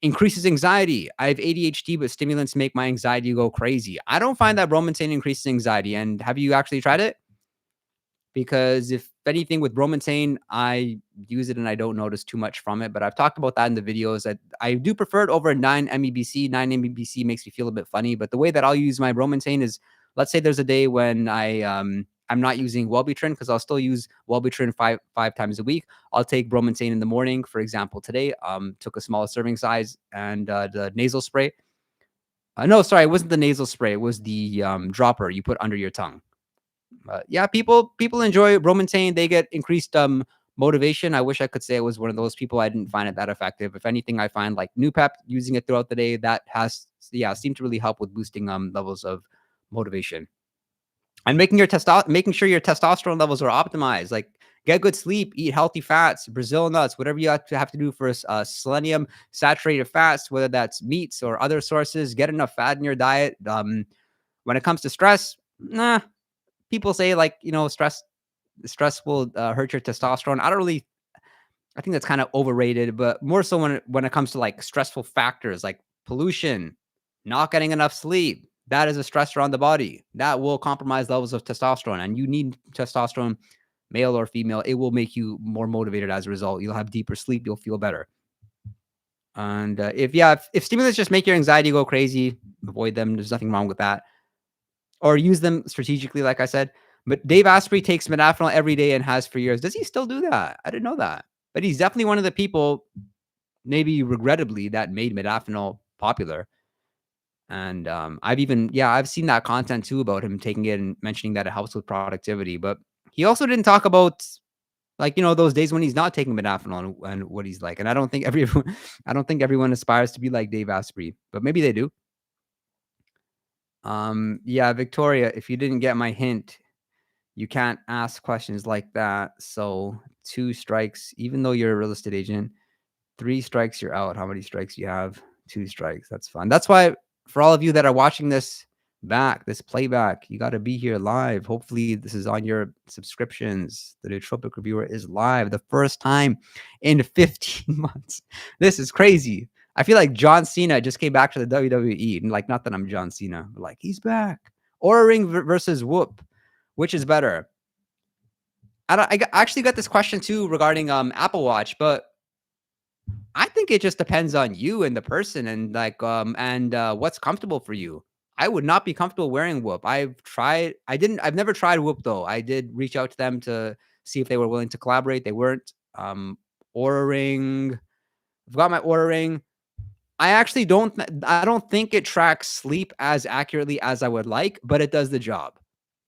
increases anxiety? I have ADHD, but stimulants make my anxiety go crazy. I don't find that Bromantane increases anxiety. And have you actually tried it? Because if anything with Bromantane, I use it and I don't notice too much from it. But I've talked about that in the videos that I do prefer it over 9-MeBC. 9-MeBC makes me feel a bit funny. But the way that I'll use my Bromantane is, let's say there's a day when I'm not using Wellbutrin, because I'll still use Wellbutrin five times a week. I'll take Bromantane in the morning. For example, today took a small serving size and the nasal spray. No, sorry, it wasn't the nasal spray. It was the dropper you put under your tongue. Yeah, people enjoy Bromantane. They get increased motivation. I wish I could say I was one of those people. I didn't find it that effective. If anything, I find like Noopep using it throughout the day, that has seemed to really help with boosting levels of motivation. And making sure your testosterone levels are optimized. Like get good sleep, eat healthy fats, Brazil nuts, whatever you have to do for selenium saturated fats, whether that's meats or other sources. Get enough fat in your diet. When it comes to stress, people say like, stress will hurt your testosterone. I think that's kind of overrated, but more so when it comes to like stressful factors like pollution, not getting enough sleep. That is a stressor on the body that will compromise levels of testosterone, and you need testosterone, male or female. It will make you more motivated as a result. You'll have deeper sleep. You'll feel better. And if stimulants just make your anxiety go crazy, avoid them. There's nothing wrong with that. Or use them strategically, like I said. But Dave Asprey takes modafinil every day and has for years. Does he still do that? I didn't know that. But he's definitely one of the people, maybe regrettably, that made modafinil popular. And I've seen that content too about him taking it and mentioning that it helps with productivity. But he also didn't talk about like, those days when he's not taking modafinil and what he's like. And I don't think everyone aspires to be like Dave Asprey, but maybe they do. Victoria, if you didn't get my hint, you can't ask questions like that. So 2 strikes, even though you're a real estate agent, 3 strikes, you're out. How many strikes you have? 2 strikes. That's fun. That's why for all of you that are watching this playback, you got to be here live. Hopefully this is on your subscriptions. The Nootropic Reviewer is live the first time in 15 months. This is crazy. I feel like John Cena just came back to the WWE. And like, not that I'm John Cena, but like he's back. Oura Ring versus Whoop. Which is better? I actually got this question too regarding Apple Watch, but I think it just depends on you and the person and like what's comfortable for you. I would not be comfortable wearing Whoop. I've never tried Whoop though. I did reach out to them to see if they were willing to collaborate. They weren't. Aura Ring. I've got my Aura Ring. I don't think it tracks sleep as accurately as I would like, but it does the job.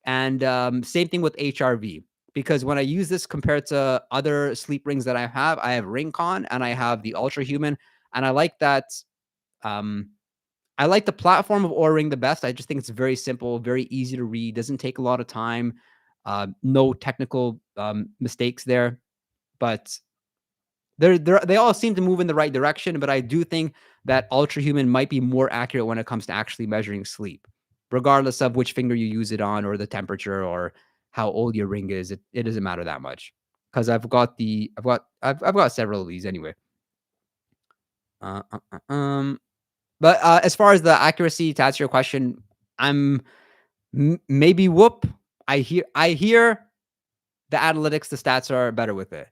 And same thing with HRV, because when I use this compared to other sleep rings that I have Ringcon and I have the Ultra Human, and I like that. Um, I like the platform of Oura Ring the best. I just think it's very simple, very easy to read, doesn't take a lot of time, no technical mistakes there. But they all seem to move in the right direction, but I do think that Ultra Human might be more accurate when it comes to actually measuring sleep, regardless of which finger you use it on or the temperature or how old your ring is. It doesn't matter that much because I've got several of these anyway. Uh, uh, but as far as the accuracy to answer your question, I'm maybe whoop. I hear the analytics, the stats are better with it.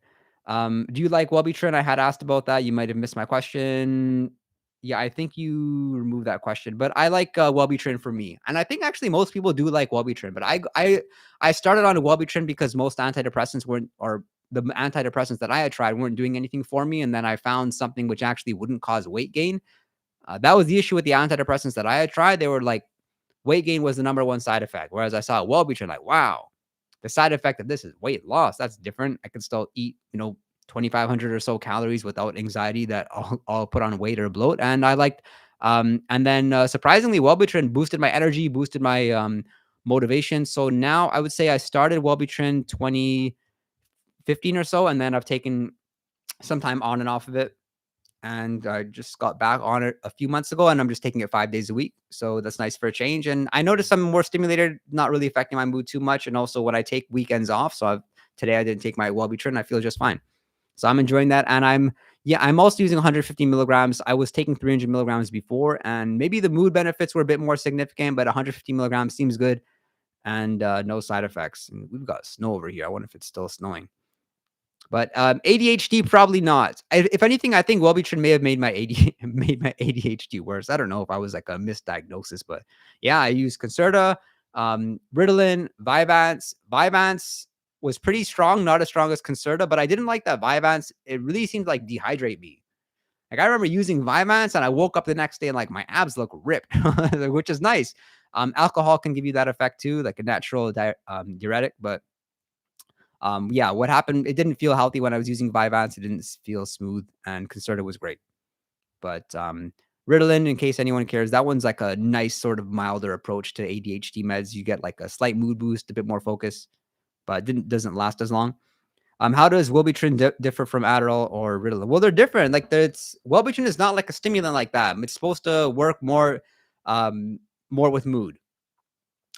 Do you like Wellbutrin? I had asked about that. You might have missed my question. Yeah, I think you removed that question, but I like Wellbutrin for me, and I think actually most people do like Wellbutrin. But I started on a Wellbutrin because most antidepressants weren't, or the antidepressants that I had tried weren't doing anything for me, and then I found something which actually wouldn't cause weight gain. That was the issue with the antidepressants that I had tried. They were like weight gain was the number one side effect, whereas I saw Wellbutrin like, wow, the side effect of this is weight loss. That's different. I can still eat, 2,500 or so calories without anxiety that I'll put on weight or bloat. And I liked, and then surprisingly, Wellbutrin boosted my energy, boosted my motivation. So now I would say I started Wellbutrin 2015 or so, and then I've taken some time on and off of it. And I just got back on it a few months ago, and I'm just taking it 5 days a week. So that's nice for a change. And I noticed I'm more stimulated, not really affecting my mood too much. And also when I take weekends off, today I didn't take my Wellbutrin, I feel just fine. So I'm enjoying that. And I'm also using 150 milligrams. I was taking 300 milligrams before, and maybe the mood benefits were a bit more significant, but 150 milligrams seems good, and no side effects. And we've got snow over here. I wonder if it's still snowing. But ADHD, probably not. If anything, I think Wellbutrin may have made my ADHD worse. I don't know if I was like a misdiagnosis, but yeah, I use Concerta, Ritalin, Vyvanse. Vyvanse was pretty strong, not as strong as Concerta, but I didn't like that Vyvanse. It really seemed like dehydrate me. Like I remember using Vyvanse, and I woke up the next day and like my abs look ripped, which is nice. Alcohol can give you that effect too, like a natural diuretic, but yeah, what happened, it didn't feel healthy when I was using Vyvanse. It didn't feel smooth, and Concerta was great. But Ritalin, in case anyone cares, that one's like a nice sort of milder approach to ADHD meds. You get like a slight mood boost, a bit more focus, but doesn't last as long. How does Wellbutrin differ from Adderall or Ritalin? Well, they're different. Like Wellbutrin is not like a stimulant like that. It's supposed to work more with mood.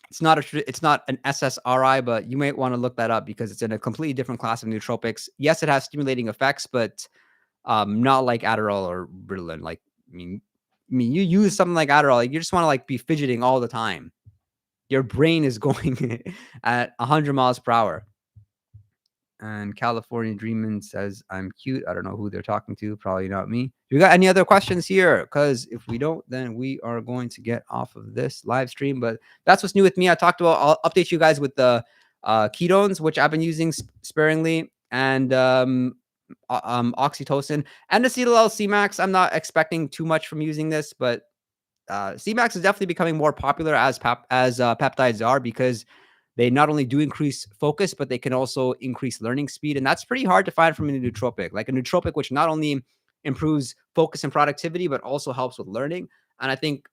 It's not an SSRI, but you might want to look that up because it's in a completely different class of nootropics. Yes, it has stimulating effects, but not like Adderall or Ritalin. Like, you use something like Adderall, like you just want to like be fidgeting all the time. Your brain is going at 100 miles per hour. And California Dreamin' says I'm cute. I don't know who they're talking to. Probably not me. Do you got any other questions here? Because if we don't, then we are going to get off of this live stream. But that's what's new with me. I'll update you guys with the ketones, which I've been using sparingly, and Oxytocin and acetyl C-Max. I'm not expecting too much from using this, but C-Max is definitely becoming more popular as peptides are, because they not only do increase focus, but they can also increase learning speed. And that's pretty hard to find from a nootropic, like a nootropic, which not only improves focus and productivity, but also helps with learning. And I think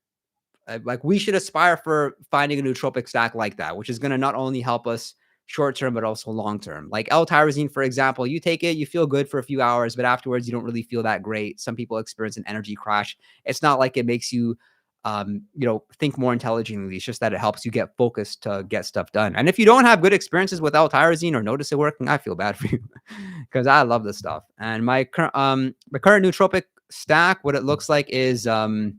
like we should aspire for finding a nootropic stack like that, which is going to not only help us short term, but also long term. Like L-tyrosine, for example, you take it, you feel good for a few hours, but afterwards you don't really feel that great. Some people experience an energy crash. It's not like it makes you think more intelligently. It's just that it helps you get focused to get stuff done. And if you don't have good experiences with L-tyrosine or notice it working, I feel bad for you because I love this stuff. And my current nootropic stack, what it looks like is probably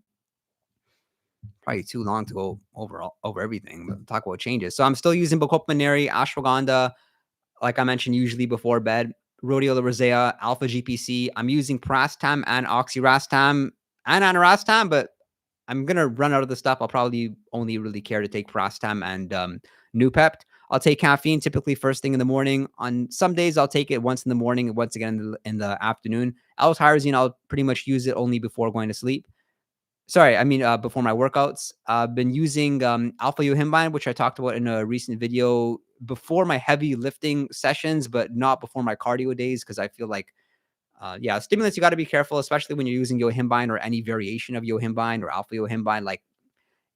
too long to go over everything, but talk about changes. So I'm still using Bacopa, Ashwagandha, like I mentioned, usually before bed, Rhodiola rosea, Alpha GPC. I'm using Racetam and Oxyracetam and Aniracetam, but I'm going to run out of the stuff. I'll probably only really care to take Racetam and Noopept. I'll take caffeine typically first thing in the morning. On some days, I'll take it once in the morning and once again in the afternoon. L-tyrosine, I'll pretty much use it only before going to sleep. Sorry, I mean, before my workouts. I've been using alpha yohimbine, which I talked about in a recent video before my heavy lifting sessions, but not before my cardio days, because I feel like, yeah, stimulants, you got to be careful, especially when you're using yohimbine or any variation of yohimbine or alpha yohimbine. Like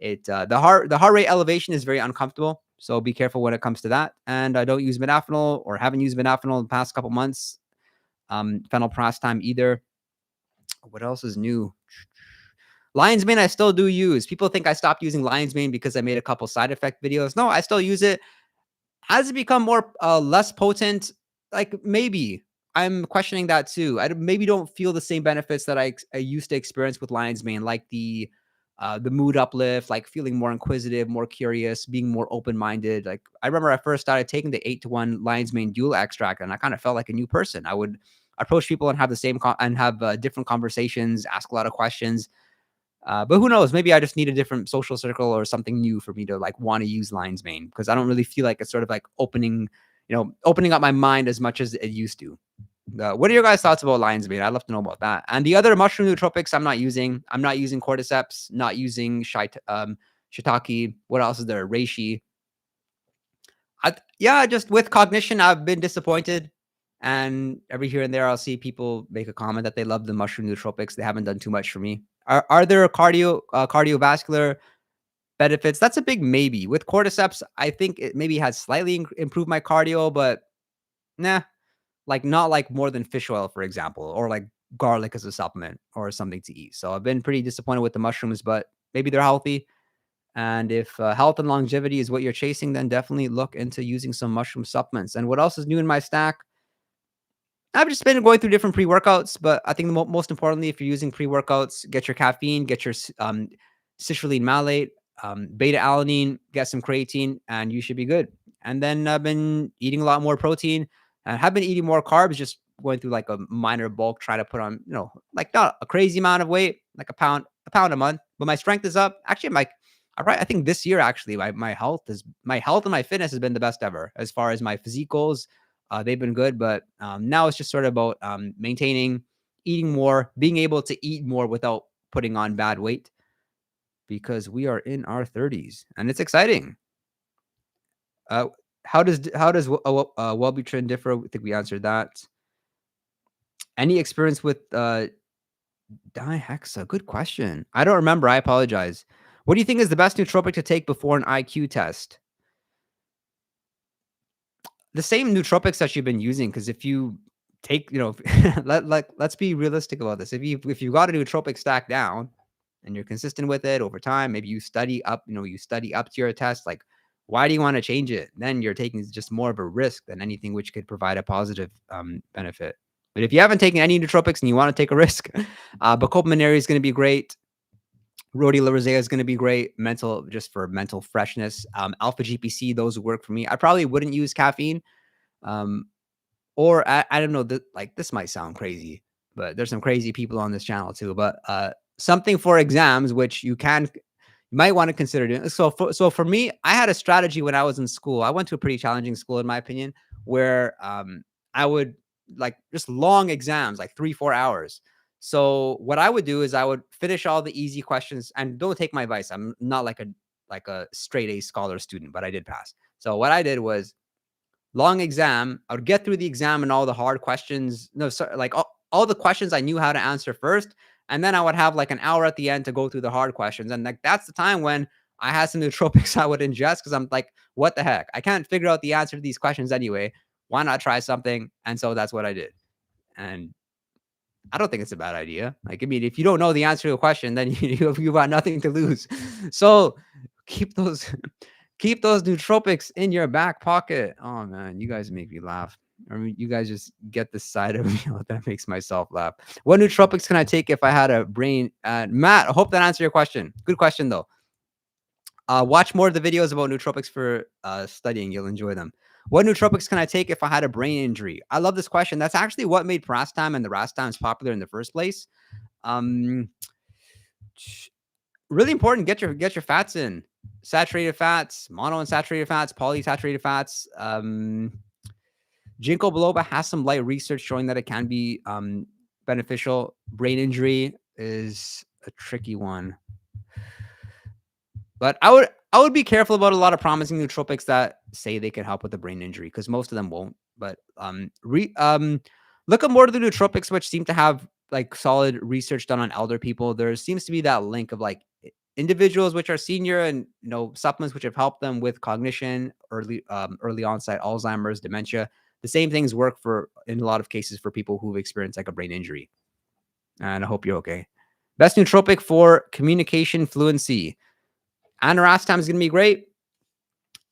the heart rate elevation is very uncomfortable. So be careful when it comes to that. And I don't use modafinil or haven't used modafinil in the past couple months. Phenylprastime either. What else is new? Lion's mane I still do use. People think I stopped using lion's mane because I made a couple side effect videos. No, I still use it. Has it become more less potent? Like maybe. I'm questioning that too. I maybe don't feel the same benefits that I used to experience with lion's mane, like the mood uplift, like feeling more inquisitive, more curious, being more open-minded. Like I remember I first started taking the 8-to-1 lion's mane dual extract, and I kind of felt like a new person. I would approach people and have the same and have different conversations, ask a lot of questions. But who knows? Maybe I just need a different social circle or something new for me to like want to use lion's mane, because I don't really feel like it's sort of like opening up my mind as much as it used to. What are your guys' thoughts about lion's mane? I'd love to know about that. And the other mushroom nootropics I'm not using. I'm not using cordyceps, not using shiitake. What else is there? Reishi. Yeah, just with cognition, I've been disappointed. And every here and there, I'll see people make a comment that they love the mushroom nootropics. They haven't done too much for me. Are there cardiovascular benefits? That's a big maybe. With cordyceps, I think it maybe has slightly improved my cardio, but nah, like not like more than fish oil, for example, or like garlic as a supplement or something to eat. So I've been pretty disappointed with the mushrooms, but maybe they're healthy. And if health and longevity is what you're chasing, then definitely look into using some mushroom supplements. And what else is new in my stack? I've just been going through different pre-workouts, but I think the most importantly, if you're using pre-workouts, get your caffeine, get your citrulline malate, beta-alanine, get some creatine, and you should be good. And then I've been eating a lot more protein and have been eating more carbs, just going through like a minor bulk, trying to put on, like not a crazy amount of weight, like a pound a month, but my strength is up. Actually, I think this year, actually, my health and my fitness has been the best ever as far as my physique goals. They've been good, but now it's just sort of about maintaining, eating more, being able to eat more without putting on bad weight, because we are in our 30s and it's exciting. How does Wellbutrin differ? I think we answered that. Any experience with dihexa? Good question. I don't remember. I apologize. What do you think is the best nootropic to take before an IQ test? The same nootropics that you've been using, because if you take, let's be realistic about this. If you got a nootropic stack down and you're consistent with it over time, maybe you study up, to your test, like why do you want to change it? Then you're taking just more of a risk than anything which could provide a positive benefit. But if you haven't taken any nootropics and you want to take a risk, Bacopaminary is going to be great. Rhodiola rosea is going to be great, just for mental freshness. Alpha GPC, those work for me. I probably wouldn't use caffeine. Or I don't know, this might sound crazy, but there's some crazy people on this channel too. But something for exams, which you might want to consider doing. So for me, I had a strategy when I was in school. I went to a pretty challenging school, in my opinion, where I would like just long exams, like 3-4 hours. So what I would do is I would finish all the easy questions, and don't take my advice. I'm not like a straight A scholar student, but I did pass. So what I did was long exam, I would get through the exam and all the hard questions. No, sorry, like all the questions I knew how to answer first. And then I would have like an hour at the end to go through the hard questions. And like that's the time when I had some nootropics I would ingest, because I'm like, what the heck? I can't figure out the answer to these questions anyway. Why not try something? And so that's what I did. And I don't think it's a bad idea. Like, I mean, if you don't know the answer to a question, then you've got nothing to lose. So keep those nootropics in your back pocket. Oh man, you guys make me laugh. I mean, you guys just get the side of me that makes myself laugh. What nootropics can I take if I had a brain? Matt, I hope that answered your question. Good question though. Watch more of the videos about nootropics for studying. You'll enjoy them. What nootropics can I take if I had a brain injury? I love this question. That's actually what made Racetam and the Racetams popular in the first place. Really important. Get your fats in. saturated fats, monounsaturated fats, polysaturated fats. Ginkgo biloba has some light research showing that it can be beneficial. Brain injury is a tricky one, but I would be careful about a lot of promising nootropics that say they can help with the brain injury, because most of them won't. But look at more to the nootropics which seem to have like solid research done on elder people. There seems to be that link of like individuals which are senior and supplements which have helped them with cognition, early onset Alzheimer's, dementia. The same things work for in a lot of cases for people who've experienced like a brain injury. And I hope you're okay. Best nootropic for communication fluency. Racetam is going to be great.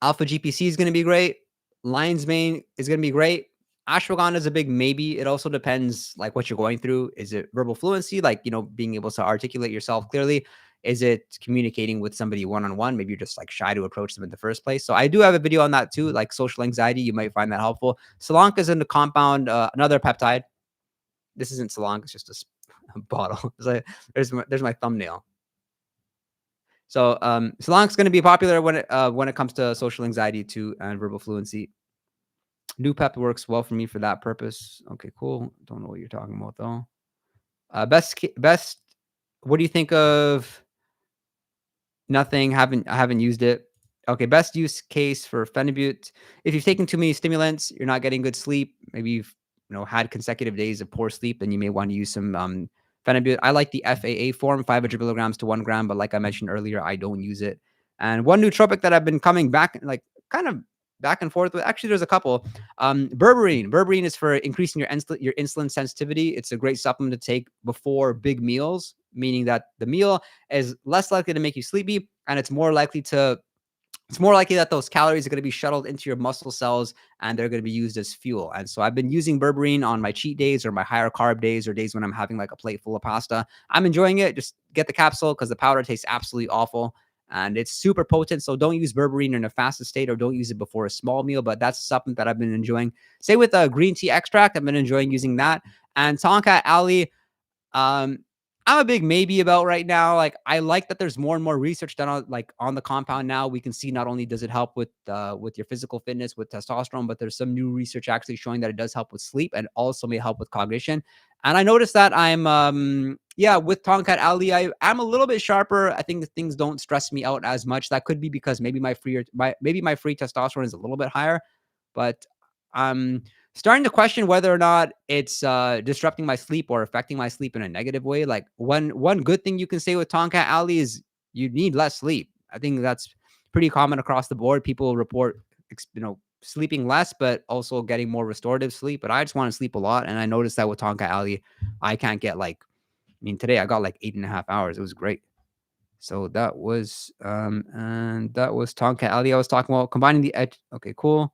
Alpha GPC is going to be great. Lion's Mane is going to be great. Ashwagandha is a big maybe. It also depends like what you're going through. Is it verbal fluency, like being able to articulate yourself clearly? Is it communicating with somebody one-on-one? Maybe you're just like shy to approach them in the first place. So I do have a video on that too, like social anxiety. You might find that helpful. Selank is in the compound, another peptide. This isn't Selank, it's just a bottle. There's my thumbnail. So Selank's going to be popular when it comes to social anxiety too, and verbal fluency. New Pep works well for me for that purpose. Okay, cool. Don't know what you're talking about though. Best. What do you think of? Nothing. I haven't used it. Okay, best use case for Phenibut. If you've taken too many stimulants, you're not getting good sleep. Maybe you've had consecutive days of poor sleep, then you may want to use some Phenibut. I like the FAA form, 500 milligrams to 1 gram, but like I mentioned earlier, I don't use it. And one nootropic that I've been coming back, like kind of back and forth with. Actually, there's a couple. Berberine. Berberine is for increasing your insulin sensitivity. It's a great supplement to take before big meals, meaning that the meal is less likely to make you sleepy, and it's more likely that those calories are going to be shuttled into your muscle cells and they're going to be used as fuel. And so I've been using berberine on my cheat days or my higher carb days or days when I'm having like a plate full of pasta. I'm enjoying it. Just get the capsule because the powder tastes absolutely awful and it's super potent. So don't use berberine in a fasted state or don't use it before a small meal, but that's a supplement that I've been enjoying. Same with green tea extract. I've been enjoying using that. And Tonka Ali, I'm a big maybe about right now. Like I like that there's more and more research done on the compound now. We can see not only does it help with your physical fitness with testosterone, but there's some new research actually showing that it does help with sleep and also may help with cognition. And I noticed that I'm with Tonkat Ali, I'm a little bit sharper. I think things don't stress me out as much. That could be because maybe my free testosterone is a little bit higher, but starting to question whether or not it's disrupting my sleep or affecting my sleep in a negative way. Like one good thing you can say with Tonka Ali is you need less sleep. I think that's pretty common across the board. People report, sleeping less, but also getting more restorative sleep. But I just want to sleep a lot. And I noticed that with Tonka Ali, I can't get today I got like 8.5 hours. It was great. So that was, and that was Tonka Ali. I was talking about combining the edge. Okay, cool.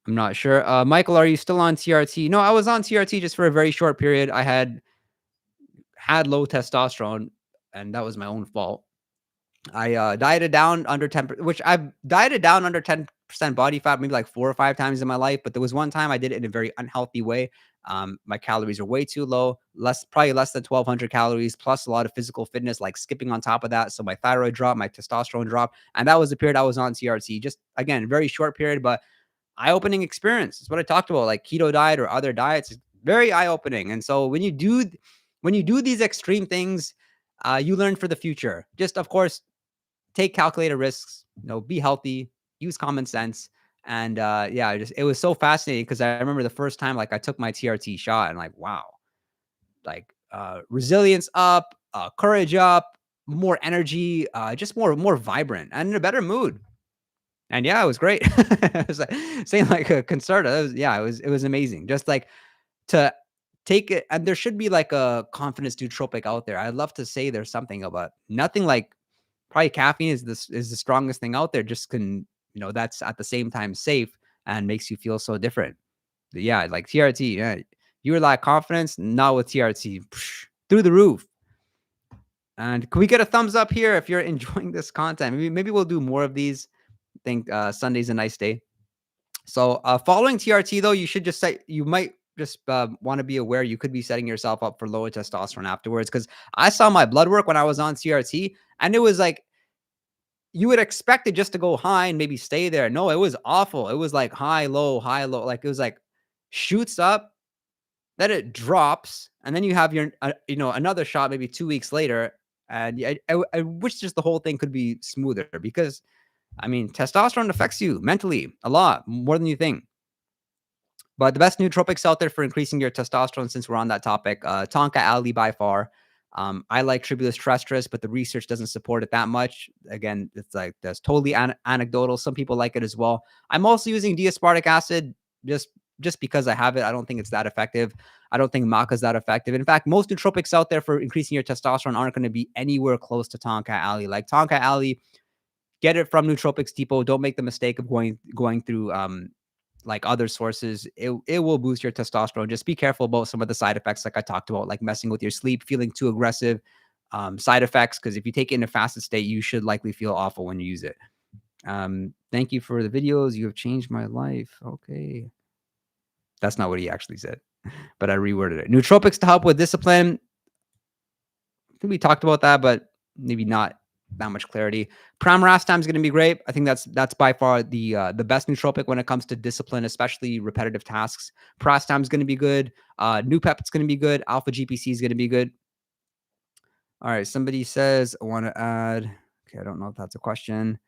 I'm not sure. Michael, are you still on TRT? No, I was on TRT just for a very short period. I had low testosterone, and that was my own fault. I dieted down under 10, which I've dieted down under 10% body fat maybe like 4 or 5 times in my life. But there was one time I did it in a very unhealthy way. My calories are way too low, probably less than 1,200 calories, plus a lot of physical fitness, like skipping on top of that. So my thyroid dropped, my testosterone dropped, and that was the period I was on TRT. Just again, very short period, but eye-opening experience. It's what I talked about, like keto diet or other diets. It's very eye-opening. And so when you do these extreme things, you learn for the future. Just of course, take calculated risks. Be healthy, use common sense, and it was so fascinating because I remember the first time I took my TRT shot and wow, resilience up, courage up, more energy, just more vibrant and in a better mood. And yeah, it was great. It was saying like a concerta. It was amazing. Just to take it, and there should be a confidence nootropic out there. I'd love to say there's something about nothing probably caffeine is the strongest thing out there. Just that's at the same time safe and makes you feel so different. But yeah, like TRT. Yeah, you lack confidence, not with TRT. Through the roof. And can we get a thumbs up here if you're enjoying this content? Maybe we'll do more of these. Think Sunday's a nice day. So following TRT though, you might just want to be aware you could be setting yourself up for lower testosterone afterwards. Because I saw my blood work when I was on TRT, and it was you would expect it just to go high and maybe stay there. No, it was awful. It was like high, low, high, low. Like it was like shoots up, then it drops, and then you have your, another shot maybe 2 weeks later. And I wish just the whole thing could be smoother because, I mean, testosterone affects you mentally a lot more than you think. But the best nootropics out there for increasing your testosterone, since we're on that topic, Tonka Ali by far. I like Tribulus terrestris, but the research doesn't support it that much. Again, it's like that's totally anecdotal. Some people like it as well. I'm also using D-aspartic acid just because I have it. I don't think it's that effective. I don't think maca is that effective. In fact, most nootropics out there for increasing your testosterone aren't going to be anywhere close to Tonka Ali. Like Tonka Ali, get it from Nootropics Depot. Don't make the mistake of going through like other sources. It will boost your testosterone. Just be careful about some of the side effects, like I talked about, like messing with your sleep, feeling too aggressive, side effects. Because if you take it in a fasted state, you should likely feel awful when you use it. Thank you for the videos. You have changed my life. Okay. That's not what he actually said, but I reworded it. Nootropics to help with discipline. I think we talked about that, but maybe not that much clarity. Racetam is going to be great. I think that's by far the best nootropic when it comes to discipline, especially repetitive tasks. Racetam is going to be good. Noopep is going to be good. Alpha GPC is going to be good. All right. Somebody says, I want to add. Okay. I don't know if that's a question.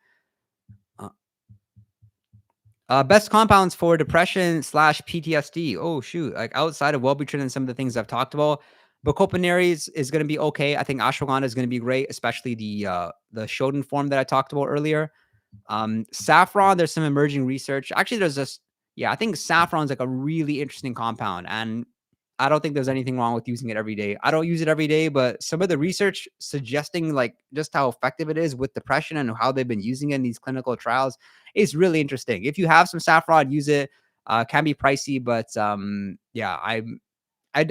Best compounds for depression / PTSD. Oh, shoot. Like outside of Wellbutrin and some of the things I've talked about, Bacopenary is going to be okay. I think Ashwagandha is going to be great, especially the Shodan form that I talked about earlier. Saffron, there's some emerging research. Actually, there's this. Yeah, I think saffron is like a really interesting compound, and I don't think there's anything wrong with using it every day. I don't use it every day, but some of the research suggesting like just how effective it is with depression and how they've been using it in these clinical trials is really interesting. If you have some saffron, use it. Can be pricey, but yeah, I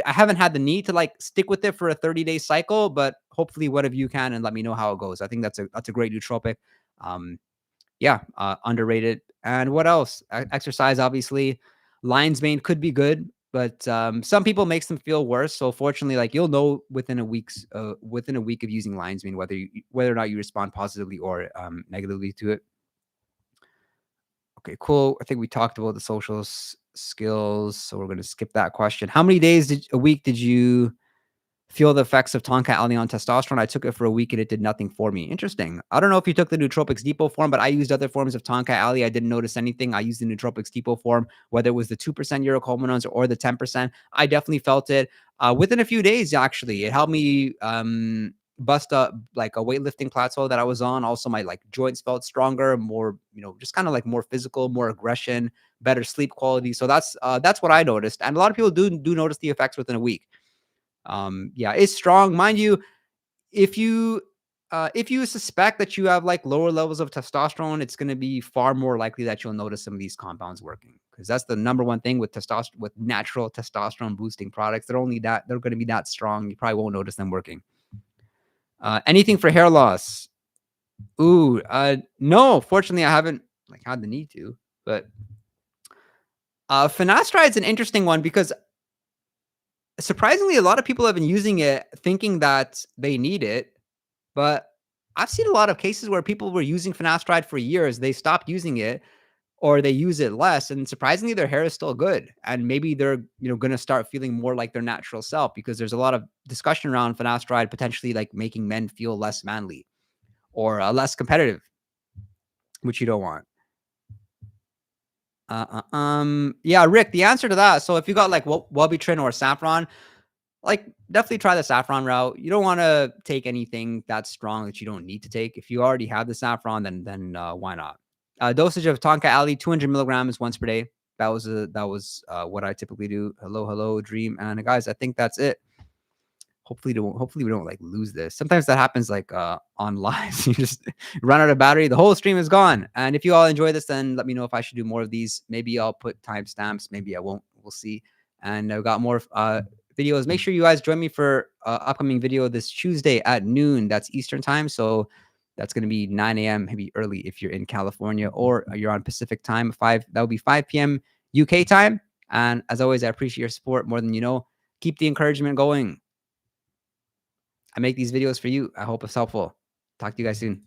haven't had the need to like stick with it for a 30-day cycle, but hopefully one of you can and let me know how it goes. I think that's a great nootropic. Yeah, underrated. And what else? Exercise, obviously. Lion's mane could be good, but some people makes them feel worse. So fortunately, like you'll know within a week of using lion's mane whether or not you respond positively or negatively to it. Okay, cool. I think we talked about the social skills, so we're going to skip that question. How many days a week did you feel the effects of Tonka Ali on testosterone? I took it for a week and it did nothing for me. Interesting. I don't know if you took the Nootropics Depot form, but I used other forms of Tonka Ali. I didn't notice anything. I used the Nootropics Depot form, whether it was the 2% urocomanons or the 10%. I definitely felt it within a few days. Actually, it helped me bust up like a weightlifting plateau that I was on. Also, my like joints felt stronger, more, just kind of like more physical, more aggression, better sleep quality. So that's what I noticed. And a lot of people do notice the effects within a week. Yeah, it's strong, mind you. If you suspect that you have like lower levels of testosterone, it's going to be far more likely that you'll notice some of these compounds working, because that's the number one thing with testosterone, with natural testosterone boosting products. They're going to be that strong. You probably won't notice them working. Anything for hair loss? Ooh, no, fortunately I haven't like had the need to, but finasteride is an interesting one because surprisingly, a lot of people have been using it thinking that they need it, but I've seen a lot of cases where people were using finasteride for years. They stopped using it or they use it less, and surprisingly, their hair is still good. And maybe they're going to start feeling more like their natural self, because there's a lot of discussion around finasteride potentially like making men feel less manly or less competitive, which you don't want. Yeah, Rick, the answer to that. So if you got like Wellbutrin or saffron, like definitely try the saffron route. You don't want to take anything that's strong that you don't need to take. If you already have the saffron, then why not? Dosage of Tonka Ali, 200 milligrams once per day. That was what I typically do. Hello, Dream, and guys, I think that's it. Hopefully we don't like lose this. Sometimes that happens like on live. You just run out of battery, the whole stream is gone. And if you all enjoy this, then let me know if I should do more of these. Maybe I'll put timestamps, maybe I won't. We'll see. And I've got more videos. Make sure you guys join me for upcoming video this Tuesday at noon. That's Eastern time. So that's going to be 9 a.m. maybe early if you're in California, or you're on Pacific time. That will be 5 p.m. UK time. And as always, I appreciate your support more than you know. Keep the encouragement going. I make these videos for you. I hope it's helpful. Talk to you guys soon.